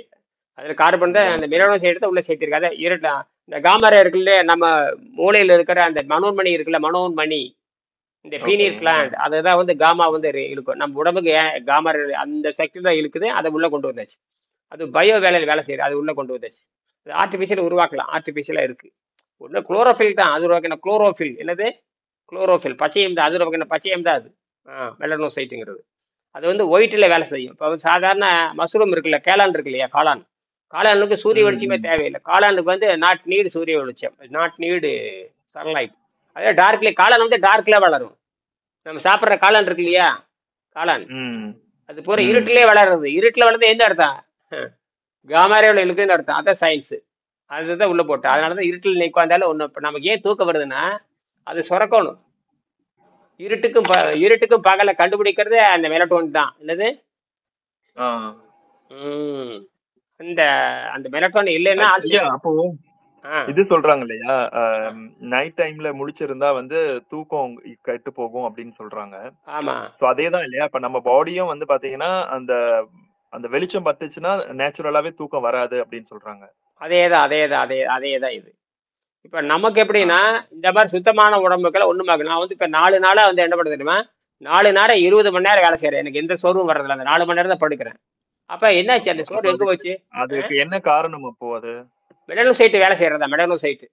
S1: அதில் கார்பன் தான், அந்த மியாலோன் சைடு தான் உள்ள சேர்த்திருக்கு. அதை இருட்டா இந்த காமரா இருக்குல்ல, நம்ம மூளையில் இருக்கிற அந்த மனோன்மணி இருக்குல்ல, மனோன்மணி, இந்த பீனியர் கிளாண்ட், அதுதான் வந்து காமா வந்து இழுக்கும் நம்ம உடம்புக்கு. காமா அந்த சக்தி தான் இழுக்குது, அதை உள்ள கொண்டு வந்தாச்சு. அது பயோ வேலையில் வேலை செய்யுது, அது உள்ள கொண்டு வந்தாச்சு. அது ஆர்டிஃபிஷியல் உருவாக்கலாம், ஆர்டிஃபிஷியலாக இருக்கு. ஒன்று குளோரோஃபில் தான், அது ஒரு வகையான குளோரோஃபில். என்னது குளோரோஃபில்? பச்சையம் தான், அது ஒரு வகையான பச்சையம் தான் அது. மெலனோசைட்டுங்கிறது அது வந்து ஒயிட்டில் வேலை செய்யும். இப்போ சாதாரண மஷ்ரூம் இருக்குல்ல, கேளான் இருக்கு இல்லையா, காளானுக்கு சூரிய வெளிச்சமே தேவையில்லை. காளானுக்கு வந்து நாட் நீடு சூரிய வெளிச்சம், நாட் நீடு சன்லைட். அதே டார்க்ல காளான் வந்து டார்க்ல வளரும். நம்ம சாப்பிட்ற காளான் இருக்கு இல்லையா, காளான் அது பூரா இருட்டிலே வளருது. இருட்டில் வளர்ந்து எந்த அர்த்தம்? காமாரேவில் இருக்குதுன்னு அர்த்தம். அதான் சயின்ஸு, அதுதான் உள்ள போட்டு. அதனால தான் இருட்டில் நீக்க வந்தாலும் ஒன்று. இப்போ நமக்கு ஏன் தூக்கம் வருதுன்னா, அது சுரக்கணும். இருட்டுக்கும் பகலை கண்டுபிடிக்கிறது அந்த மெலட்டோனின் தான். என்னது அந்த அந்த மெலட்டோனின் இல்லைன்னா
S2: அப்போ இது சொல்றாங்க இல்லையா, நைட் டைம்ல முழிச்சிருந்தா வந்து தூக்கம் கெட்டு போகும் அப்படின்னு சொல்றாங்க.
S1: ஆமா,
S2: அதேதான் இல்லையா. இப்ப நம்ம பாடியும் வந்து பாத்தீங்கன்னா அந்த அந்த வெளிச்சம் பட்டுச்சுன்னா நேச்சுரலாவே தூக்கம் வராது அப்படின்னு சொல்றாங்க.
S1: அதேதான் இது. இப்ப நமக்கு எப்படின்னா, இந்த மாதிரி சுத்தமான உடம்புக்கள் ஒண்ணுமாக்கு. நான் வந்து இப்ப 4 நாளா வந்து என்ன பண்ண தெரியுமா, 4 நாளா 20 மணி நேரம் வேலை செய்யறேன். எனக்கு எந்த சோர்வும் வர்றதில்ல. அந்த 4 மணி நேரம் தான் படுக்கிறேன். அப்ப என்னாச்சு, அந்த சோறு எங்க போச்சு?
S2: அதுக்கு என்ன காரணம்? அப்போ அது
S1: மெலனோசைட் வேலை செய்யறதா? மெலனோசைட்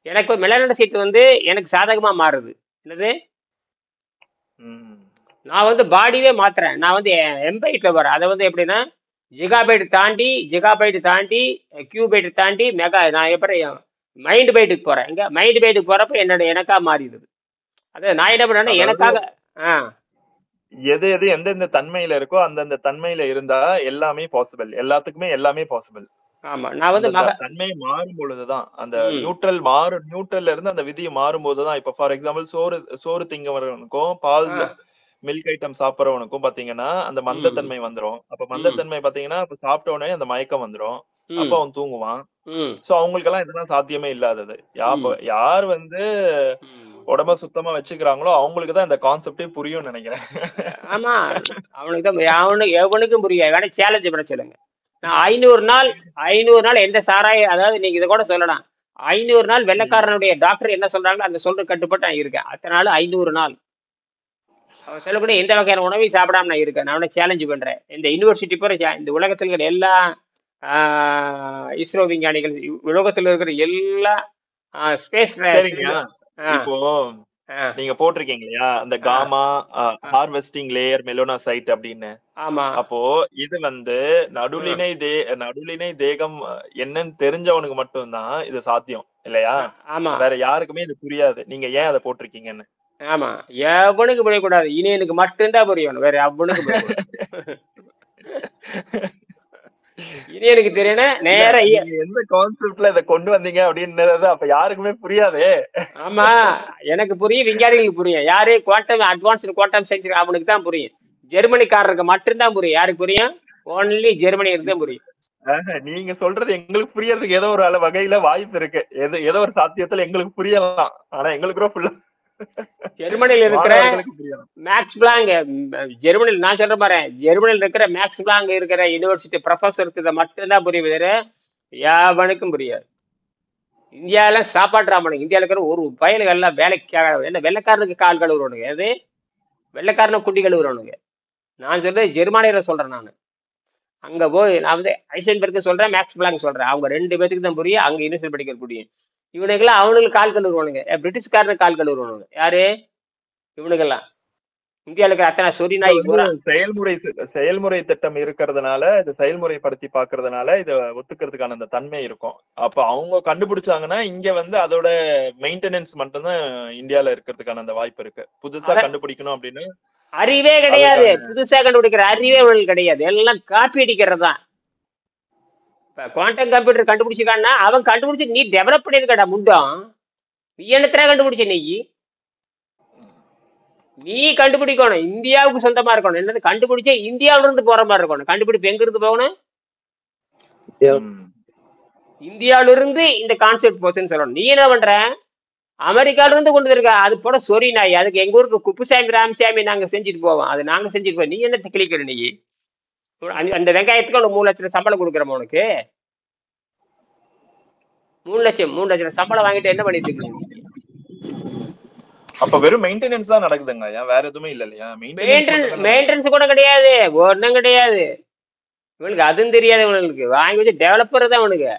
S1: எனக்கு மெலனோசைட் வந்து எனக்கு சாதகமா மாறுது. என்னது, நான் வந்து பாடியே மாத்துறேன். நான் வந்து எம்பைட்ல வரேன். அதை வந்து எப்படின்னா, ஜிகாபைட் தாண்டி கியூபைட் தாண்டி மெகா, நான் எப்படி மைண்ட் பைட்டுக்கு போறேன். எங்க மைண்ட் பைட்டுக்கு போறப்ப எனக்கா மாறிடுது. அது நான் என்ன பண்ணேன்னா, எனக்காக
S2: எது எந்தெந்த தன்மையில இருக்கோ அந்தந்த தன்மையில இருந்தா எல்லாமே பாசிபிள். எல்லாத்துக்குமே எல்லாமே பாசிபிள்.
S1: ஆமா, நான் வந்து
S2: தன்மை மாறும் பொழுதுதான் அந்த நியூட்ரல்ல இருந்து அந்த விதி மாறும் போதுதான். இப்ப ஃபார் எக்ஸாம்பிள் சோறு திங்கவனுக்கும் பால் மில்க் ஐட்டம் சாப்பிடறவனுக்கும் பாத்தீங்கன்னா அந்த மந்தத்தன்மை வந்துரும். அப்ப மந்தத்தன்மை பாத்தீங்கன்னா அப்ப சாப்பிட்ட உடனே அந்த மயக்கம் வந்துரும். அப்ப அவன் தூங்குவான். சோ அவங்களுக்கு எல்லாம் இதெல்லாம் சாத்தியமே இல்லாதது. யார் வந்து உடம்ப சுத்தமா வச்சுக்கிறாங்களோ அவங்களுக்கு தான் இந்த கான்செப்டே புரியும் நினைக்கிறேன்.
S1: ஆமா, அவனுக்கு தான், எவனுக்கும் புரியாது. வேணா சேலஞ்ச் பண்ண சொல்லுங்க. நான் 500 நாள் எந்த சாராய, அதாவது நீங்க இதை கூட சொல்லலாம், 500 நாள் வெள்ளைக்காரனுடைய டாக்டர் என்ன சொல்றாங்களோ அந்த சொல்ற கட்டுப்பட்டு நான் இருக்கேன். அத்தனை நாள் 500 நாள் அவன் சொல்லக்கூடிய எந்த வகையான உணவையும் சாப்பிடாம நான் இருக்கேன். நான் சேலஞ்சு பண்றேன். இந்த யூனிவர்சிட்டி போற இந்த உலகத்தில் இருக்கிற எல்லா இஸ்ரோ விஞ்ஞானிகள், உலகத்தில் இருக்கிற எல்லா ஸ்பேஸ்,
S2: இப்போ நீங்க போட்டிருக்கீங்க இல்லையா அந்த காமா ஹார்வெஸ்டிங் லேயர் மெலோனோசைட் அப்படின்னு.
S1: ஆமா,
S2: அப்போ இது வந்து நடுலினை தேகம் என்னன்னு தெரிஞ்சவனுக்கு மட்டும்தான் இது சாத்தியம் இல்லையா.
S1: ஆமா,
S2: வேற யாருக்குமே இது புரியாது. நீங்க ஏன் அதை போட்டிருக்கீங்கன்னு.
S1: ஆமா, எவனுக்கு புரியக்கூடாது. இனி எனக்கு மட்டும்தான் புரியணும், வேற எவனுக்கு புரியக்கூடாது. இனி எனக்கு தெரியணும் நேர
S2: எந்த கான்செப்ட்ல இதை கொண்டு வந்தீங்க அப்படின்றது அப்ப யாருக்குமே புரியாது.
S1: ஆமா, எனக்கு புரியும், விஞ்ஞானிகளுக்கு புரியும். யாரு குவாண்டம் அட்வான்ஸ்டு குவாண்டம் சயின்ஸ் அவனுக்கு தான் புரியும். ஜெர்மனிக்காரருக்கு மட்டும்தான் புரியும். யாருக்கு புரியும்? ஓன்லி ஜெர்மனிக்கு தான் புரியும்.
S2: நீங்க சொல்றது எங்களுக்கு புரியறதுக்கு ஏதோ ஒரு வகையில வாய்ப்பு இருக்கு. ஏதோ ஒரு சாத்தியத்துல எங்களுக்கு புரியலாம். ஆனா எங்களுக்கு ஃபுல்லா
S1: ஜெர்மனியில் இருக்கிற மேக்ஸ் பிளாங்க், ஜெர்மனியில் நான் சொல்ற மாதிரி ஜெர்மனியில் இருக்கிற மேக்ஸ் பிளாங்க் இருக்கிற யூனிவர்சிட்டி ப்ரொஃபஸருக்கு இதை மட்டும்தான் புரியும். வேற யாவனுக்கும் புரியாது. இந்தியாவில சாப்பாடு ராமனுக்கு, இந்தியாவில் இருக்கிற ஒரு பயல்கள்லாம் வேலைக்காக என்ன வெள்ளைக்காரனுக்கு கால் கழுவுறவனுங்க, அது வெள்ளைக்காரனை குண்டி கழுவுறவனுங்க. நான் சொல்றது ஜெர்மானியில சொல்றேன். நான் அங்க போய் நான் வந்து ஐசன்பெர்க் சொல்றேன், மேக்ஸ் பிளாங்க் சொல்றேன். அவங்க 2 பேத்துக்கு தான் புரியும். அங்க யூனிவர்சிட்டி படிக்க புரியும். இவனுக்கெல்லாம் அவனுக்கு கால் கழுவுறவனுங்க, பிரிட்டிஷ்காரனுக்கு கால் கழுவுறவனுங்க. யாரு இவனுக்கெல்லாம்? இந்தியாவில் இருக்கிற அத்தனை சொரி நாய்
S2: செயல்முறை திட்டம் இருக்கிறதுனால இது செயல்முறைப்படுத்தி பாக்குறதுனால இதை ஒத்துக்கிறதுக்கான அந்த தன்மை இருக்கும். அப்ப அவங்க கண்டுபிடிச்சாங்கன்னா இங்க வந்து அதோட மெயின்டெனன்ஸ் மட்டும்தான் இந்தியால இருக்கிறதுக்கான அந்த வாய்ப்பு இருக்கு. புதுசா கண்டுபிடிக்கணும் அப்படின்னு
S1: அறிவே கிடையாது. புதுசா கண்டுபிடிக்கிற அறிவே அவங்களுக்கு கிடையாது. எல்லாம் காப்பி அடிக்கிறது தான். இப்போ குவாண்டம் கம்ப்யூட்டர் கண்டுபிடிச்சிக்கான்னா அவன் கண்டுபிடிச்சி நீ டெவலப் பண்ணியிருக்கடா முண்டம். நீ என்னத்தர கண்டுபிடிச்ச நீ கண்டுபிடிக்கணும். இந்தியாவுக்கு சொந்தமா இருக்கணும். என்னது கண்டுபிடிச்ச இந்தியாவில இருந்து போற மாதிரி இருக்கணும். கண்டுபிடிப்பு எங்க இருந்து போகணும்? இந்தியாவில இருந்து இந்த கான்செப்ட் போச்சுன்னு சொல்லணும். நீ என்ன பண்ற? அமெரிக்கால இருந்து கொண்டு இருக்க. அது போட சொரி நாய். அதுக்கு எங்க ஊருக்கு குப்புசாமி ராமசாமி நாங்க செஞ்சுட்டு போவோம். அது நாங்க செஞ்சுட்டு போவோம். நீ என்ன கிளிக்கிற? நீ அந்த வெங்காயத்துக்கு உனக்கு 3 லட்சம் சம்பளம் கொடுக்குறோம். உனக்கு 3 லட்சம் சம்பளம் வாங்கிட்டு என்ன பண்ணிட்டு இருக்கீங்க?
S2: அப்ப வெறும் மெயின்டெனன்ஸ் தான் நடக்குதுங்க. வேற எதுவுமே இல்ல இல்லையா?
S1: மெயின்டெனன்ஸ் கூட கிடையாது, ஒன்றும் கிடையாது. இவனுக்கு அதுவும் தெரியாது. இவனுக்கு வாங்கி வச்சு டெவலப்பர் தான் இவனுக்கு.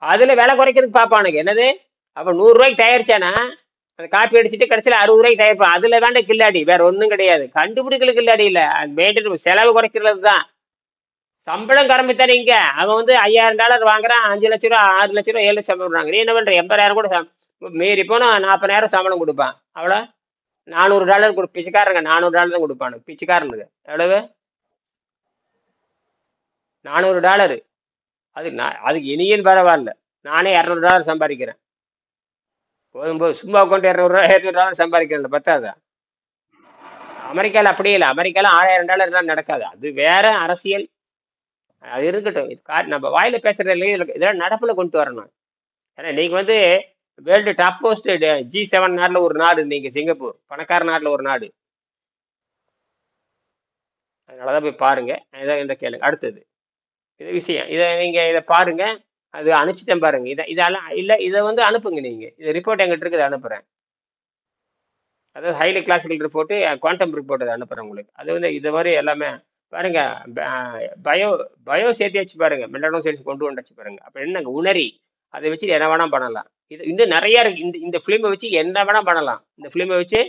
S1: அதுல விலை குறைக்கிறதுக்கு பாப்பானுக்கு. என்னது அப்ப 100 ரூபாய்க்கு தயாரிச்சானா அந்த காப்பி அடிச்சுட்டு கடைசியில் 60 ரூபாய்க்கு தயாரிப்பான். அதுல வேண்ட கில்லாடி, வேற ஒன்றும் கிடையாது. கண்டுபிடிக்கல கில்லாடி இல்ல, மெயின்டெனன்ஸ் செலவு குறைக்கிறது தான். சம்பளம் கரம்பித்தானே இங்க. அவன் வந்து $5000 வாங்குறான், 5 லட்ச ரூபா 6 லட்ச ரூபா 7 லட்சம் சம்பளம். நீ என்ன பண்ற? 80,000 கூட மீறி போனா 40,000 சம்பளம் கொடுப்பான். அவ்வளோ $400 கொடு. பிச்சைக்காரங்க $400 தான் கொடுப்பானு. பிச்சைக்காரனுக்கு எவ்வளவு? $400. அதுக்கு இனியும் பரவாயில்ல. நானே $200 சம்பாதிக்கிறேன். போதும்போது சும்மா உட்காந்து $200 சம்பாதிக்கிறேன். பத்தாதா? அமெரிக்கால அப்படியே இல்லை. அமெரிக்கால $6000 தான் நடக்காது. அது வேற அரசியல். அது இருக்கட்டும். இது நம்ம வாயில பேசுறது இதெல்லாம் நடப்புல கொண்டு வரணும். ஏன்னா நீங்க வந்து வேர்ல்டு டாப் மோஸ்ட் G7 நாடுல ஒரு நாடு நீங்க. சிங்கப்பூர் பணக்கார நாடுல ஒரு நாடு. அதனாலதான் போய் பாருங்க. இதை கேளுங்க. அடுத்தது இது விஷயம். இதை பாருங்க. அது அனுப்பிச்சிட்டேன் பாருங்க. இதெல்லாம் இல்லை, இதை வந்து அனுப்புங்க. நீங்க இது ரிப்போர்ட் எங்கிட்ட இருக்குது, அனுப்புறேன். அதாவது highly classical report, quantum report அதை அனுப்புறேன் உங்களுக்கு. அது வந்து இது மாதிரி எல்லாமே பாருங்க. பயோ சேர்த்தியாச்சு பாருங்க. மெண்டனோ சேர்த்து கொண்டு வந்தாச்சு பாருங்க. அப்ப என்னங்க உணரி அதை வச்சு என்ன வேணா பண்ணலாம். இது இன்னும் நிறைய இருக்கு. இந்த ஃபிலிமை வச்சு என்ன வேணா பண்ணலாம். இந்த ஃபிலிமை வச்சு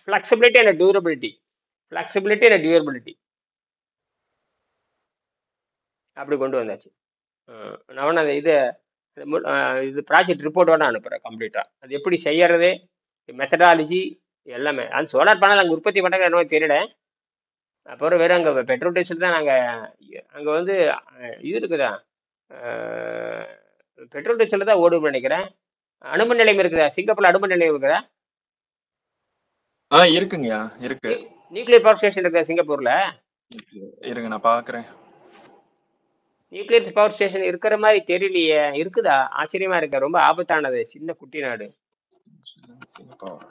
S1: ஃபிளெக்சிபிலிட்டி அண்ட் டியூரபிலிட்டி அப்படி கொண்டு வந்தாச்சு. நான் வேணா இது ப்ராஜெக்ட் ரிப்போர்ட் வேணா அனுப்புறேன் கம்ப்ளீட்டா. அது எப்படி செய்யறது, மெத்தடாலஜி எல்லாமே. அது சோலார் பேனல் அங்கே உற்பத்தி பண்ணுறது என்ன தெரியல. அப்புறம் வேறு அங்கே பெட்ரோல் டீசல் தான். நாங்கள் அங்கே வந்து இது இருக்குதா, பெட்ரோல் டீசல் தான் ஓடுன்னு நினைக்கிறேன். அணுமின் நிலையம் இருக்குதா? சிங்கப்பூர்ல அணுமின் நிலையம் இருக்குதா?
S2: இருக்குங்கய்யா, இருக்கு.
S1: நியூக்ளியர் பவர் ஸ்டேஷன் இருக்குதா சிங்கப்பூர்ல?
S2: இருங்க நான் பாக்குறேன்.
S1: நியூக்ளியர் பவர் ஸ்டேஷன் இருக்கிற மாதிரி தெரியலையே. இருக்குதா? ஆச்சரியமா இருக்கு. ரொம்ப ஆபத்தானது. சின்ன குட்டி நாடு
S2: சிங்கப்பூர்.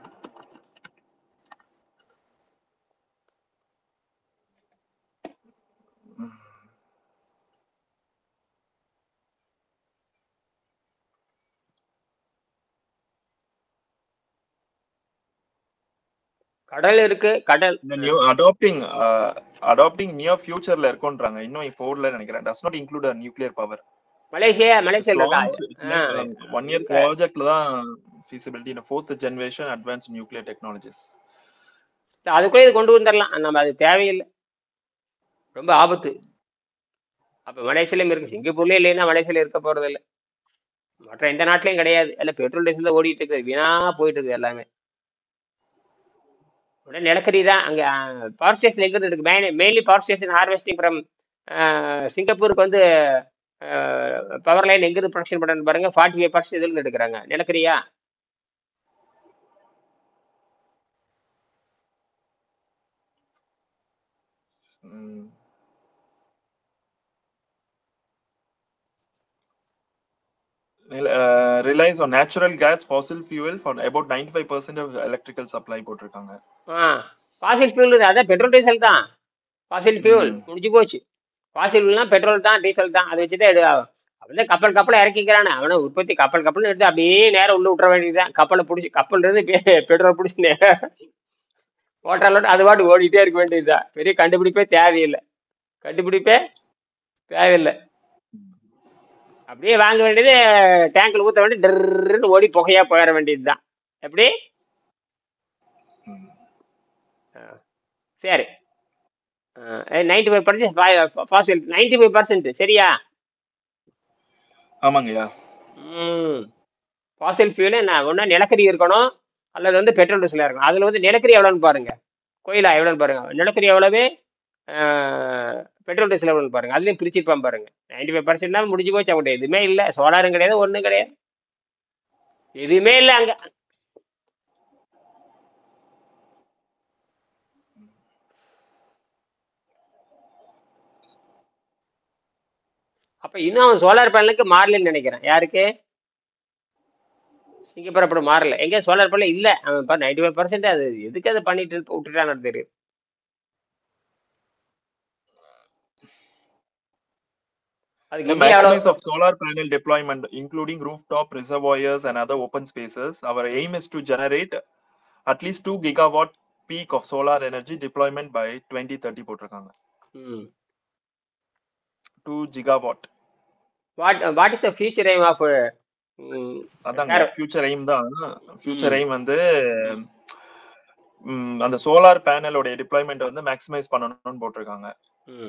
S1: கடல் இருக்கு. கடல்
S2: அடாப்டிங் நியர் ஃபியூச்சர்ல இருக்குன்றாங்க. இன்னும் இப்போ ஓடல நினைக்கிறேன். Does not include nuclear power.
S1: Malaysia இருக்கா?
S2: 1 year ப்ராஜெக்ட்ல தான் feasibility in 4th generation advanced nuclear technologies.
S1: அதுக்குள்ளே இது கொண்டு வந்துடலாம். நம்ம அது தேவையில்லை, ரொம்ப ஆபத்து. அப்ப மலேசியாலையும் இருக்கு, சிங்கப்பூர்லயும் இல்லைன்னா மலேசியால இருக்க போறது இல்லை. மற்ற எந்த நாட்டிலையும் கிடையாது. எல்லாம் பெட்ரோல் டீசல் தான் ஓடிட்டு இருக்குது. வீணா போயிட்டு இருக்குது எல்லாமே. உடனே நிலக்கரி தான். அங்கே பவர் ஸ்டேஷன் எங்க இருக்கு? Mainly power station harvesting from சிங்கப்பூருக்கு வந்து பவர் லைன் எங்க இருந்து ப்ரொடக்ஷன் பண்ணுறது பாருங்க. 45% இதுல இருந்து எடுக்கிறாங்க. நிலக்கரியா?
S2: relies on natural gas, fossil fuel for about 95% of electrical supply போட்டிருக்காங்க.
S1: ஃபாசில் ஃபியூல் அதான் பெட்ரோல் டீசல் தான். ஃபாசில் ஃபியூல் முடிஞ்சு போச்சு. ஃபாசில் ஃபியூல்னா பெட்ரோல் தான், டீசல் தான். அதை வச்சுதான் வந்து கப்பலை இறக்கிக்கிறானே அவனை. உற்பத்தி கப்பல் எடுத்து அப்படியே நேரம் உள்ள விட்டுற வேண்டியதுதான். கப்பலை பிடிச்சி கப்பல் இருந்து பெட்ரோல் பிடிச்சி ஓட்டாலோட்டு அது பாட்டு ஓடிட்டே இருக்க வேண்டியதுதான். பெரிய கண்டுபிடிப்பே தேவையில்லை. அப்படியே வாங்க வேண்டியது, டேங்க்ல ஊற்ற வேண்டியது, டர்ன்னு ஓடி புகையா போயிட வேண்டியது தான். எப்படி? சரி. 95% ஃபாசில், 95% சரியா?
S2: ஆமாங்கய்யா.
S1: ஃபாசில் ஃபியூல் ஒன்று நிலக்கரி இருக்கணும், அல்லது வந்து பெட்ரோல் டீசலாக இருக்கணும். அதில் வந்து நிலக்கரி எவ்வளோன்னு பாருங்க, கோயிலா எவ்வளோன்னு பாருங்க. நிலக்கரி எவ்வளவு? பெட்ரோல் டீசல் எவ்வளோன்னு பாருங்க, அதுலேயும் பிரிச்சிருப்பான் பாருங்க. 95% தான் முடிஞ்சு போச்சு. அவங்கள்ட்ட எதுவுமே இல்லை, சோலாரும் கிடையாது, ஒன்றும் கிடையாது, எதுவுமே இல்லை அங்கே. அப்போ இன்னும் அவன் சோலார் பேனலுக்கு மாறலன்னு நினைக்கிறேன். யாருக்கு? சிங்கப்பூர் அப்படி மாறல. எங்கே சோலார் பேனல் இல்லை, அவன் இப்போ 95% அது எதுக்கு அதை பண்ணிட்டு விட்டுட்டான்னு தெரியுது. அதுக்கு
S2: The
S1: இந்தியா எவ்வளோ?
S2: maximize of solar panel deployment, including rooftop reservoirs and other open spaces. Our aim is to generate at least 2 gigawatt peak of solar energy deployment by 2030 போட்டிருக்காங்க. 2 gigawatt.
S1: What is the future aim of
S2: அதாங்க future aim தான். Future aim வந்து அந்த solar பேனலோட deployment வந்து maximise பண்ணணும்னு போட்டிருக்காங்க.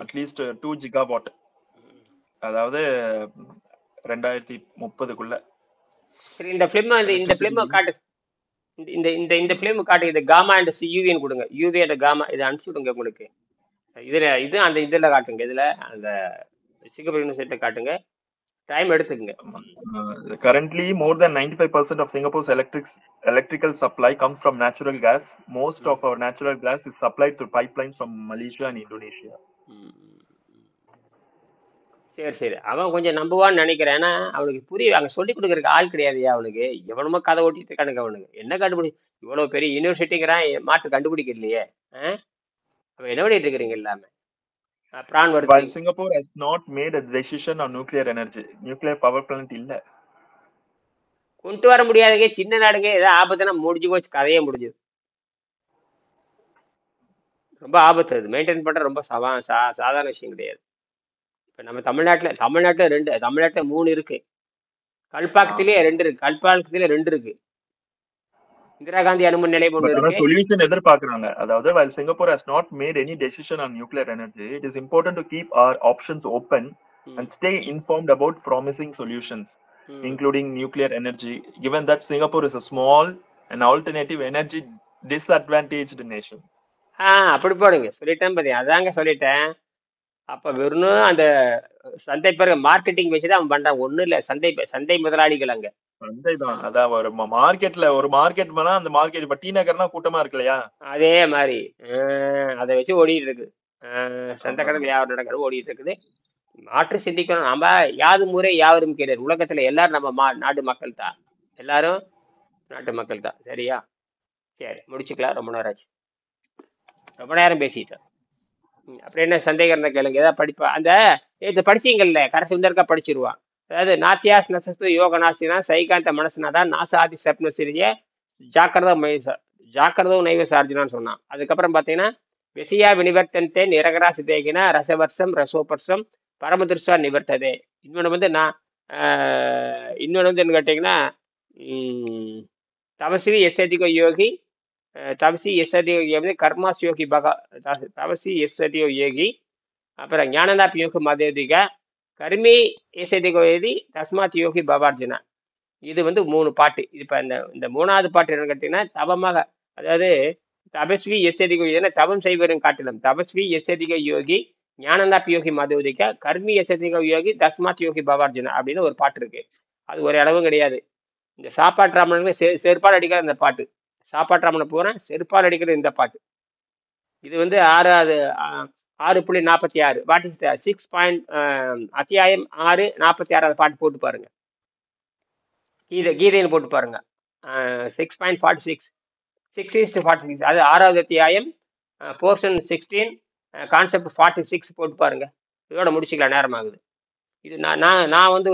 S2: At least 2 gigawatt, அதாவது 2030க்குள்ள.
S1: சரி, இந்த ஃபிலிம் இந்த ஃபிலிம் காட்டு, இந்த ஃபிலிம் காட்டு. இது காமா அண்ட் யூவின்னு கொடுங்க, யூவி அண்ட் காமா இதை அனுப்பிச்சு விடுங்க உங்களுக்கு. இதில் இது அந்த இதில் காட்டுங்க, இதில் அந்த சிங்கப்பூர் யூனிவர்சிட்டியில் காட்டுங்க, டைம் எடுத்துக்கங்க.
S2: Currently, more than 95% of Singapore's electrical supply comes from natural gas. Most of our natural gas is supplied through pipelines from Malaysia and Indonesia.
S1: சரி, அவன் கொஞ்சம் நம்புவான்னு நினைக்கிறேன். ஏன்னா அவனுக்கு புரிய அங்கே சொல்லி கொடுக்குறதுக்கு ஆள் கிடையாதுயா அவனுக்கு. எவனுமோ கதை ஓட்டிட்டு இருக்கானுங்க. அவனுக்கு என்ன கண்டுபிடி, இவ்வளோ பெரிய யூனிவர்சிட்டிங்கிறான், மாற்று கண்டுபிடிக்க இல்லையே. அவன் என்ன பண்ணிட்டு இருக்கிறீங்க எல்லாமே பிரான் வருது.
S2: While Singapore has not made a decision on nuclear energy, nuclear power plant இல்ல,
S1: கொண்டு வர முடியாதுங்க. சின்ன நாடுங்க, ஏதோ ஆபத்துனா முடிஞ்சு போச்சு, கதையே முடிஞ்சது. ரொம்ப ஆபத்து, அது மெயின்டைன் பண்ற ரொம்ப சாதாரண விஷயம் கிடையாது. இப்போ நம்ம தமிழ்நாட்டில் 3 இருக்கு, கல்பாக்கத்திலே 2 இருக்கு, கல்பாக்கத்திலே 2 இருக்கு, இந்திரா காந்தி அணுமின் நிலையம் ஒன்று இருக்கு.
S2: சொல்யூஷன் எதிர்பார்க்கறாங்க. அதாவது while Singapore has not made any decision on nuclear energy, it is important to keep our options open and stay informed about promising solutions, including nuclear energy, given that Singapore is a small and alternative energy disadvantaged nation.
S1: அப்படி போடுங்க, சொல்லிட்டேன் பாத்தீங்க, அதாங்க சொல்லிட்டேன். அப்ப வெறும் அந்த சந்தை பிறகு மார்க்கெட்டிங் வச்சுதான் அவன் பண்றான், ஒண்ணும் இல்ல. சந்தை முதலாளிகள் அங்க
S2: சந்தைதான். அதான் ஒரு மார்க்கெட்ல ஒரு மார்க்கெட் பண்ணா அந்த மார்க்கெட் இப்ப டி நகர்னா கூட்டமா இருக்கு இல்லையா, அதே
S1: மாதிரி அதை வச்சு ஓடிட்டு இருக்குது. சந்தை கணக்கு வியாபாரம் நடக்கிற ஓடிட்டு இருக்குது. மாற்று சிந்திக்கணும். நம்ம யாது முறை யாவரும் கிடையாது. உலகத்துல எல்லாரும் நம்ம நாட்டு மக்கள் தான், எல்லாரும் நாட்டு மக்கள் தான். சரியா? சரி, முடிச்சுக்கலாம். ரொம்ப நேரம் ஆச்சு, ரொம்ப நேரம் பேசிட்டேன். அப்புறம் என்ன சந்தேகம் இருந்தா கேளுங்க. ஏதாவது படிப்பா அந்த இது படிச்சீங்கல்ல, கரை சுந்தர்க்கா படிச்சிருவான். அதாவது நாத்தியாஸ் நசஸ்து யோக நாசினா சைகாந்த மனசுனாதான் நாசாதி சப்ன சிறிய ஜாக்கிரதம் நைவ சார்ஜினான்னு சொன்னான். அதுக்கப்புறம் பார்த்தீங்கன்னா விசையா வினிவர்த்தன்தே நிரகரா சிதேகினா ரசவர்ஷம் ரசோபர்ஷம் பரமதுர்ஷா நிவர்த்ததே. இன்னொன்று வந்து இன்னொன்று வந்து என்ன கேட்டிங்கன்னா தபஸ்வி எஸ்திகோ யோகி, தபசி எஸ்திகோ யோகி கர்மாஸ் யோகி தபசி எஸ்திகோ யோகி, அப்புறம் ஞானதாப் யோகி மதேதிகா, கர்மி ஏசதிகோ ஏதி தஸ்மாத் யோகி பவார்ஜுனா. இது வந்து 3 பாட்டு. இது இப்போ இந்த 3வது பாட்டு என்னன்னு கேட்டீங்கன்னா தபமாக, அதாவது தபஸ்வி எஸ்திகோ யோகினா தபம் செய்வரும் காட்டிலும், தபஸ்வி எஸ்திகோ யோகி ஞானந்தாப் யோகி மதேதிகா, கர்மி எஸ்திகோ யோகி தஸ்மாத் யோகி பவார்ஜுனா அப்படின்னு ஒரு பாட்டு இருக்கு. அது ஒரு அளவும் கிடையாது. இந்த சாப்பாட்டு ராமனுக்கு செருப்பால் அடிக்கிற அந்த பாட்டு, சாப்பாட்டு ராமனை பூரா செருப்பால் அடிக்கிறது இந்த பாட்டு. இது வந்து 6.46. வாட் இஸ் த 6. அத்தியாயம் 6:46 பாட்டு போட்டு பாருங்க. கீதைன்னு போட்டு பாருங்க. 6.46 6:46. அது 6வது அத்தியாயம், போர்ஷன் 16, கான்செப்ட் 46 போட்டு பாருங்க. இதோட முடிச்சுக்கலாம், நேரம் ஆகுது. இது நான் வந்து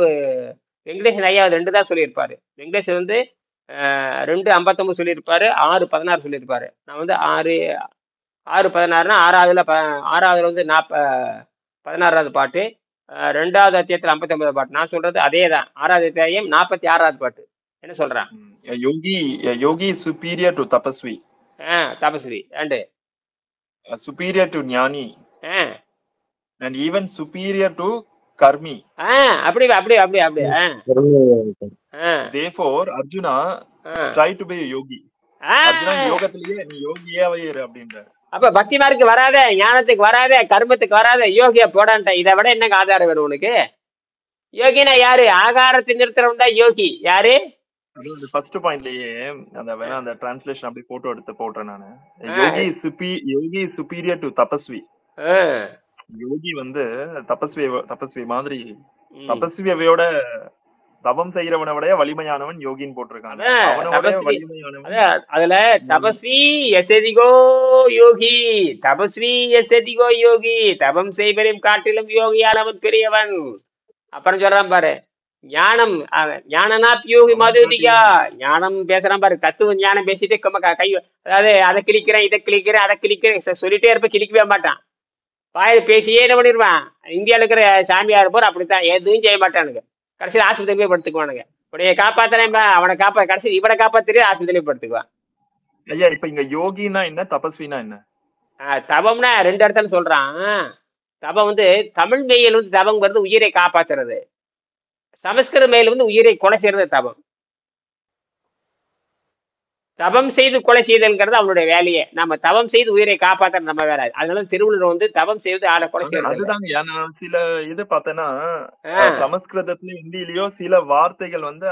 S1: வெங்கடேசன் ஐயா 2 தான் சொல்லியிருப்பாரு. வெங்கடேசன் வந்து 2:59 சொல்லியிருப்பாரு, 6:16 சொல்லியிருப்பாரு. நான் வந்து 6:16னா 6வது வந்து 16வது பாட்டு, 2வது அத்தியாயத்தில் 59வது பாட்டு. நான் சொல்றது அதே தான். 6வது அத்தியாயம் 46வது பாட்டு. என்ன சொல்றான்?
S2: Yogi superior to tapasvi,
S1: tapasvi and
S2: superior to ஞானி, and even superior to karmi.
S1: அப்படி அப்படி அப்படி அப்படி.
S2: Therefore Arjuna try to be a yogi. Arjuna யோகத்திலேயே நீ யோகியாவே இரு அப்படின்றார்.
S1: அப்ப பக்தி மார்க்கு வராத, ஞானத்துக்கு வராத, கர்மத்துக்கு வராத, யோகியா போடான்ட்ட. இதை விட என்னங்க ஆதாரம் வேணும் உனக்கு? யோகினா யாரு? ஆகாரத்தை நிறுத்துறவன் தான் யோகி. யாரு?
S2: அது அந்த ஃபர்ஸ்ட் பாயிண்ட்லயே அந்த வேணா அந்த டிரான்ஸ்லேஷன் அப்படி போட்டோ எடுத்து போடுறேன் நானு.
S1: ஆ,
S2: யோகி இஸ் சுப்பீரியர் டு தபஸ்வி.
S1: ஆ,
S2: யோகி வந்து தபஸ்வி மாதிரி
S1: ம்.
S2: தபஸ்வியோட தபம் செய்யறவனை விட வலிமையானவன் யோகின்னு போட்டிருக்காங்க.
S1: அதான்
S2: அவனோட
S1: தபஸ்வி.
S2: வலிமையானவன்
S1: அதான் அதுல
S2: யோகி.
S1: தபஸ்வி எசதிகோ யோகி, தபஸ்வி எசதிகோ யோகி, தபம் செய்வரையும் காட்டிலும் யோகியானவன் பெரியவன். அப்புறம் சொல்றான் பாரு, ஞானம் ஞானனா யோகி மதுதிகா, ஞானம் பேசுறான் பாரு, தத்துவம் ஞானம் பேசிட்டு கை, அதாவது அதை கிளிக்கிறேன், இதை கிளிக்கிறேன், அதை கிளிக்கிறேன் சொல்லிட்டே இருப்ப, கிளிக்கவே மாட்டான். வாயில் பேசியே என்ன பண்ணிடுவான். இந்தியாவில் இருக்கிற சாமியார் போற அப்படித்தான், எதுவும் செய்ய மாட்டானுங்க. கடைசியில் ஆஸ்பத்திரி போய் படுத்துக்குவானுங்க. உடைய காப்பாத்தனேன் அவனை கடைசி இவனை காப்பாத்திட்டு ஆஸ்பத்திரியில படுத்துக்குவான்.
S2: ஐயா இப்ப இங்க யோகினா என்ன, தபஸ்வினா என்ன?
S1: தபம்னா ரெண்டு இடத்துல சொல்றான். தபம் வந்து தமிழ் மெய்யில் வந்து தபங்கிறது உயிரை காப்பாத்துறது, சமஸ்கிருத மெய்யில் வந்து உயிரை கொலை செய்யறது தபம். தபம் செய்து கொலை செய்தல்ங்கிறது அவனுடைய வேலையே. நம்ம தபம் செய்து உயிரை காப்பாற்ற நம்ம வேலை. அதனால திருவள்ளுவர் வந்து தபம் செய்து ஆளை கொலை செய்யறது.
S2: அதுதாங்க நான் சில இது பார்த்தேன்னா சமஸ்கிருதத்திலயும் ஹிந்திலயோ சில வார்த்தைகள் வந்து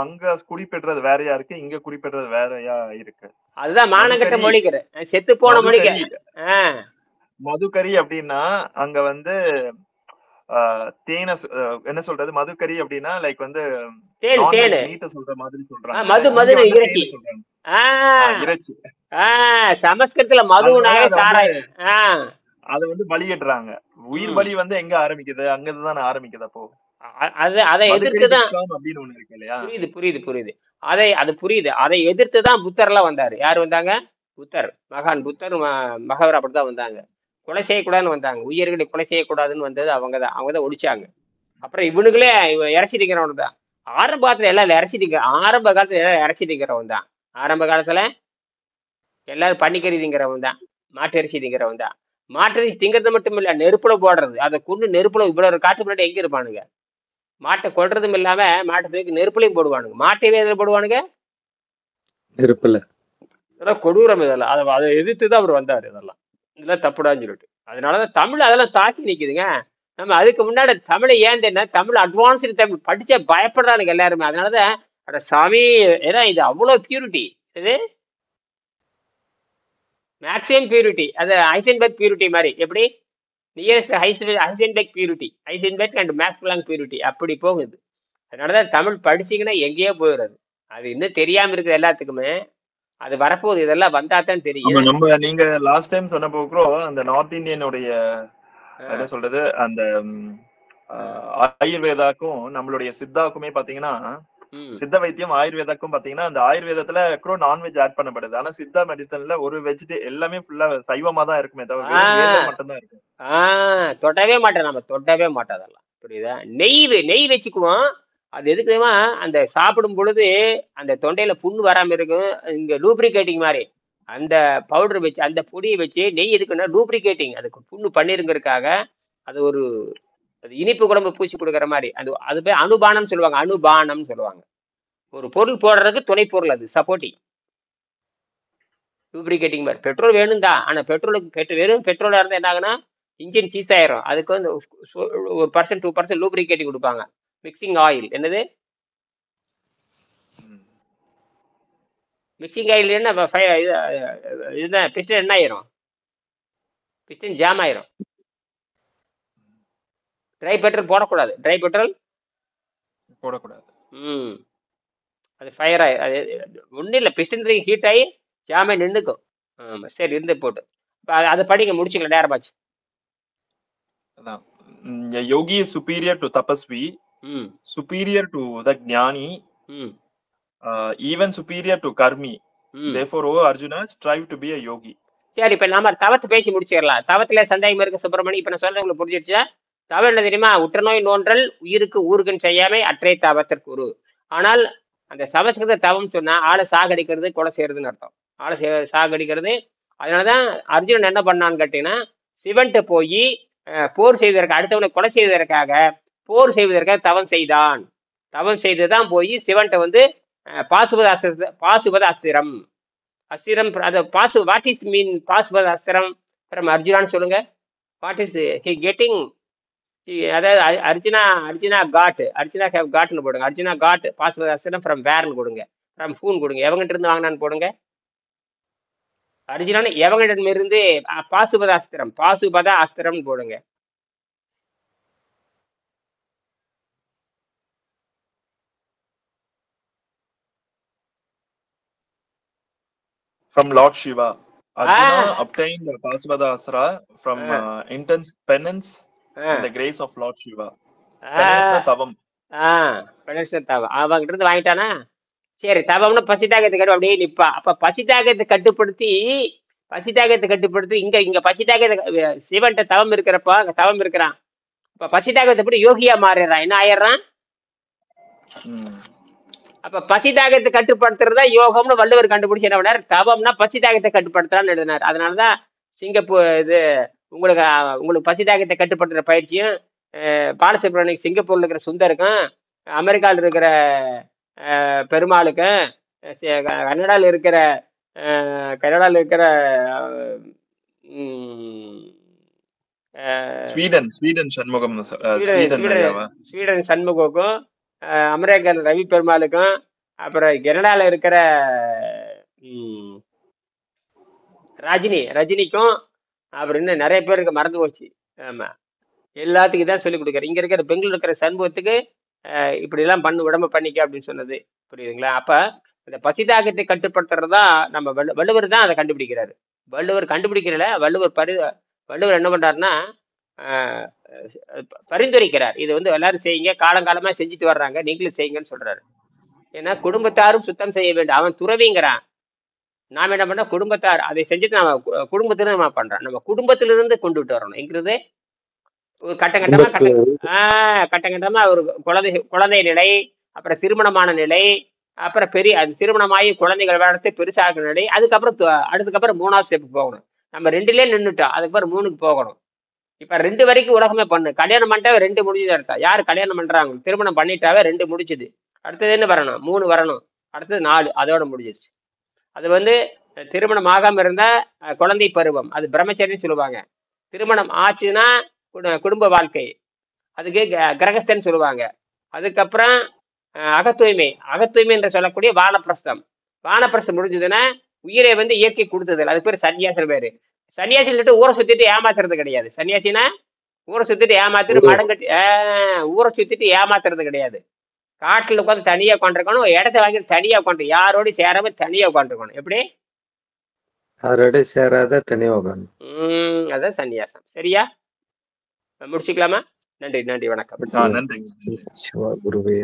S2: அங்க குறிப்பிடுறது வேறையா இருக்கு, இங்க குறிப்பிடுறது வேறையா இருக்கு.
S1: அதுதான் மானங்கட்ட மொழிக்கிற செத்து போன மொழிக்கு.
S2: மதுக்கரி அப்படின்னா அங்க வந்து தேனை என்ன சொல்றது, மதுக்கரி அப்படின்னா லைக் வந்து மீட்ட சொல்ற மாதிரி சொல்றாங்க.
S1: மது மதுன்னு இறைச்சி
S2: இறைச்சி.
S1: சமஸ்கிருதத்துல மதுனாவே சாராயம்.
S2: அது வந்து பலியிடுறாங்க. உயிர் பலி வந்து எங்க ஆரம்பிக்குது, அங்கதான் ஆரம்பிக்குது. அப்போ
S1: அதை எதிர்த்துதான்
S2: அப்படின்னு ஒண்ணு இருக்கு இல்லையா?
S1: புரியுது. அது புரியுது. அதை எதிர்த்துதான் புத்தர் எல்லாம் வந்தாரு. யாரு வந்தாங்க? புத்தர், மகான் புத்தர் மகவர் அப்படிதான் வந்தாங்க. கொலை செய்யக்கூடாதுன்னு வந்தாங்க. உயிர்களை கொலை செய்யக்கூடாதுன்னு வந்தது அவங்கதான் ஒழிச்சாங்க. அப்புறம் இவனுங்களே இறைச்சி திங்கிறவன் தான். ஆரம்ப காலத்துல எல்லாம் ஆரம்ப காலத்துல எல்லாம் இறைச்சி திங்கிறவன் தான். ஆரம்ப காலத்துல எல்லாரும் பன்னிக்கறி திங்கிறவன் தான், மாட்டு இறைச்சி திங்கிறவன் தான். மாட்டு இறைச்சி திங்கிறது மட்டும் இல்ல, நெருப்புல போடுறது. அதை கொண்டு நெருப்புல இவ்வளவு காட்டு முன்னாடி எங்க இருப்பானுங்க. மாட்டை கொல்றதும் இல்லாம மாட்டுக்கு நெருப்புலையும் போடுவானுங்க. மாட்டையே எதுல போடுவானுங்க?
S3: நெருப்புல.
S1: இதெல்லாம் கொடூரம். இதெல்லாம் அதை எதிர்த்துதான் அவர் வந்தாரு. இதெல்லாம் தப்புடான்னு சொல்லிட்டு. அதனாலதான் தமிழ் அதெல்லாம் தாக்கி நிக்குதுங்க. நம்ம அதுக்கு முன்னாடி தமிழை ஏந்தேன்னா தமிழ் அட்வான்ஸ்டு தமிழ் படிச்ச பயப்படுறானுங்க எல்லாருமே. அதனாலதான் அட சாமி, ஏன்னா இது அவ்வளவு பியூரிட்டி, இது மேக்ஸிமம் பியூரிட்டி. அது ஹைசன்பெர்க் பியூரிட்டி மாதிரி. எப்படி nearest Heisenberg purity, Heisenberg and Max Planck purity அப்படி போகுது. அதனாலதான் தமிழ் படிச்சீங்கன்னா எங்கேயோ போயிடுறது. அது இன்னும் தெரியாம இருக்குது எல்லாத்துக்குமே. அது வரப்போகுது, இதெல்லாம் வந்தா தான் தெரியும்.
S2: நீங்க லாஸ்ட் டைம் சொன்ன போக்குறோம் அந்த நார்த் இந்தியனுடைய என்ன சொல்றது, அந்த ஆயுர்வேதாக்கும் நம்மளுடைய சித்தாக்குமே பாத்தீங்கன்னா, சித்த வைத்தியம் ஆயுர்வேதாக்கும் பாத்தீங்கன்னா, அந்த ஆயுர்வேதத்துல கூட நான்வெஜ் ஆட் பண்ணப்படுது. ஆனா சித்தா மெடிசன்ல ஒரு எல்லாமே ஃபுல்லா சைவமா தான் இருக்குமே தவிர மட்டும் தான் இருக்கு.
S1: தொடவே மாட்டோம், நம்ம தொடவே மாட்டோம். அதெல்லாம் புரியுதா? நெய் வச்சுக்குவோம். அது எதுக்குமா, அந்த சாப்பிடும் பொழுது அந்த தொண்டையில புண்ணு வராம இருக்கும். இங்க லூப்ரிகேட்டிங் மாதிரி அந்த பவுடர் வச்சு, அந்த பொடியை வச்சு நெய் எதுக்குன்னா லூப்ரிகேட்டிங், அதுக்கு புண்ணு பண்ணிருங்கிறதுக்காக. அது ஒரு இனிப்பு குழம்பு பூச்சி கொடுக்குற மாதிரி. அது போய் அனுபானம் சொல்லுவாங்க. அனுபானம் சொல்லுவாங்க. ஒரு பொருள் போடுறதுக்கு துணை பொருள், அது சப்போர்ட்டிங் லூப்ரிகேட்டிங் மாதிரி. பெட்ரோல் வேணும் தான், ஆனா பெட்ரோலுக்கு வெறும் பெட்ரோலா இருந்தா என்ன ஆகுனா இன்ஜின் சீஸ் ஆயிரும். அதுக்கு வந்து 1% 2% லூப்ரிகேட்டிங் கொடுப்பாங்க. Mixing oil. என்னது மிக்சிங் ஆயில்? என்ன இதுதான் பிஸ்டன் என்ன ஆயிரும், பிஸ்டன் ஜாம் ஆயிரும். ட்ரை பெட்ரோல் போடக்கூடாது. ட்ரை பெட்ரோல்
S2: போடக்கூடாது.
S1: அது ஃபயர் ஆகி, அது ஒன்றும் இல்லை, பிஸ்டன் ஹீட் ஆகி ஜாமே நின்றுக்கும். ஆமாம், சரி இருந்து போட்டு அதை படிங்க, முடிச்சுக்கலாம், நேரமாச்சு.
S2: Yogi is superior to tapasvi, superior to the ஞானி, even superior to karmi. Therefore, O Arjuna, strive to be a yogi.
S1: சரி, இப்ப நாம தவத்தை பேசி முடிச்சிடலாம். தவத்துல சந்தேகம் இருக்கு சுப்பிரமணி. இப்ப நான் சொல்றது உங்களுக்கு புரிஞ்சிடுச்சா? தவம் என்ன தெரியுமா? உற்றநோய் நோன்றல், உயிருக்கு ஊருகன் செய்யாமை, அற்றை தவத்திற்கு உரு. ஆனால் அந்த சமஸ்கிருத தவம் சொன்னா ஆளை சாகடிக்கிறது, கொலை செய்யறதுன்னு அர்த்தம். ஆளை சாகடிக்கிறது. அதனாலதான் அர்ஜுனன் என்ன பண்ணான்னு கேட்டீங்கன்னா, சிவன்கிட்ட போய் போர் செய்வதற்காக, அடுத்தவனை கொலை செய்வதற்காக, போர் செய்வதற்காக தவம் செய்தான். தவம் செய்துதான் போய் சிவன்கிட்ட வந்து பாசுபத அஸ்திரம், அஸ்திரம் அது Basu. What is mean Pashupata Asthiram from அர்ஜுனான்னு சொல்லுங்க. What is he getting? அதாவது அர்ஜுனா ஹேவ் காட்னு போடுங்க. Arjuna God Pashupata Asthiram from வேர்னு கொடுங்க. ஃப்ரம் ஹூன் கொடுங்க. எவங்கிட்ட இருந்து வாங்கினான்னு போடுங்க. அர்ஜுனன் எவங்கிட்ட இருந்து பாசுபத அஸ்திரம் போடுங்க.
S2: From Lord Shiva. Arjuna obtained the Pasupata Astra from intense penance and the grace of Lord Shiva. Penance na tavam.
S1: penance tavam. அவங்கிட்ட இருந்து வாங்கிட்டானா? சரி, தவம்னு பசிதாகத்தை கட்டு அப்படியே நிப்பா. அப்ப பசிதாகத்தை கட்டுப்படுத்தி இங்க பசிதாகத்தை சிவன்ட்ட தவம் இருக்கிறப்ப அங்க தவம் இருக்கிறான். அப்ப பசிதாகத்தை எப்படி யோகியா மாறிடுறான், என்ன ஆயிடுறான்? அப்ப பசிதாகத்தை கட்டுப்படுத்துறதா யோகம்னு வள்ளுவர் கண்டுபிடிச்சு என்ன பண்ணார்? தவம்னா பசிதாகத்தை கட்டுப்படுத்துறான்னு எழுதினார். அதனாலதான் சிங்கப்பூர் இது உங்களுக்கு பசிதாகத்தை கட்டுப்படுத்துற பயிற்சியும் பாலசுப்ரமணியம் சிங்கப்பூர்ல இருக்கிற சுந்தருக்கும், அமெரிக்காவில் இருக்கிற பெருமாளுக்கும், கனடாவில் இருக்கிற
S2: ஸ்வீடன் சண்முகம்,
S1: ஸ்வீடன் சண்முகக்கும், அமெரிக்கன் ரவி பெருமாளுக்கும், அப்புறம் கனடால இருக்கிற ரஜினிக்கும், அப்புறம் இன்னும் நிறைய பேருக்கு மறந்து போச்சு. ஆமா, எல்லாத்துக்கும் தான் சொல்லி கொடுக்குற. இங்க இருக்கிற பெங்களூர் இருக்கிற சண்முகத்துக்கு இப்படி எல்லாம் உடம்பு பண்ணிக்க அப்படின்னு சொன்னது, புரியுதுங்களா? அப்ப இந்த பசிதாகத்தை கட்டுப்படுத்துறதா நம்ம வள்ளுவர் தான் அதை கண்டுபிடிக்கிறாரு. வள்ளுவர் கண்டுபிடிக்கிறல, வள்ளுவர் என்ன பண்றாருன்னா பரிந்துரைக்கிறார். இது எல்லாரும் செய்யுங்க, காலங்காலமா செஞ்சுட்டு வர்றாங்க, நீங்களும் செய்யுங்கன்னு சொல்றாரு. ஏன்னா குடும்பத்தாரும் சுத்தம் செய்ய வேண்டும். அவன் துறவிங்கிறான். நாம என்ன பண்ண, குடும்பத்தார் அதை செஞ்சுட்டு நம்ம குடும்பத்துல நம்ம பண்றோம். நம்ம குடும்பத்திலிருந்து கொண்டுட்டு வரணும். எங்கிறது ஒரு கட்டங்கட்டமா ஒரு குழந்தை நிலை, அப்புறம் திருமணமான நிலை, அப்புறம் திருமணமாகி குழந்தைகள் வளர்த்து பெருசாகிற நிலை, அதுக்கப்புறம் 3வது ஸ்டெப் போகணும். நம்ம 2லயே நின்றுட்டோம், அதுக்கப்புறம் 3க்கு போகணும். இப்ப 2 வரைக்கும் உலகமே பண்ணு. கல்யாணம் பண்ணிட்டாவே 2 முடிஞ்சது அர்த்தம். யாரு கல்யாணம் பண்றாங்க, திருமணம் பண்ணிட்டாவே 2 முடிச்சுது. அடுத்தது என்ன வரணும்? 3 வரணும். அடுத்தது 4, அதோட முடிஞ்சிச்சு. அது திருமணம் ஆகாம இருந்தா குழந்தை பருவம், அது பிரம்மச்சரியம் சொல்லுவாங்க. திருமணம் ஆச்சுன்னா குடும்ப வாழ்க்கை, அதுக்கு கிரகஸ்தன் சொல்லுவாங்க. அதுக்கப்புறம் அகத்தூய்மை என்று சொல்லக்கூடிய வானப்பிரஸ்தம் முடிஞ்சதுன்னா உயிரை இயற்கை கொடுத்தது, அது பேர் சன்னியாசம். பேரு சன்னியாசி சொல்லிட்டு ஊரை சுத்திட்டு ஏமாத்துறது கிடையாது. சன்னியாசினா ஊரை சுத்திட்டு ஏமாத்திட்டு மடங்கட்டி ஊரை சுத்திட்டு ஏமாத்துறது கிடையாது. காட்டுல உட்காந்து தனியா உட்காந்துருக்கணும், இடத்த வாங்கி தனியா உட்காந்து, யாரோடய சேராம தனியா உட்காந்துருக்கணும். எப்படி?
S3: யாரோட சேராத தனியா உட்காந்து.
S1: அதான் சன்னியாசம். சரியா? முடிச்சுக்கலாமா? நன்றி, வணக்கம்.
S2: நன்றி.
S3: சிவா குருவே.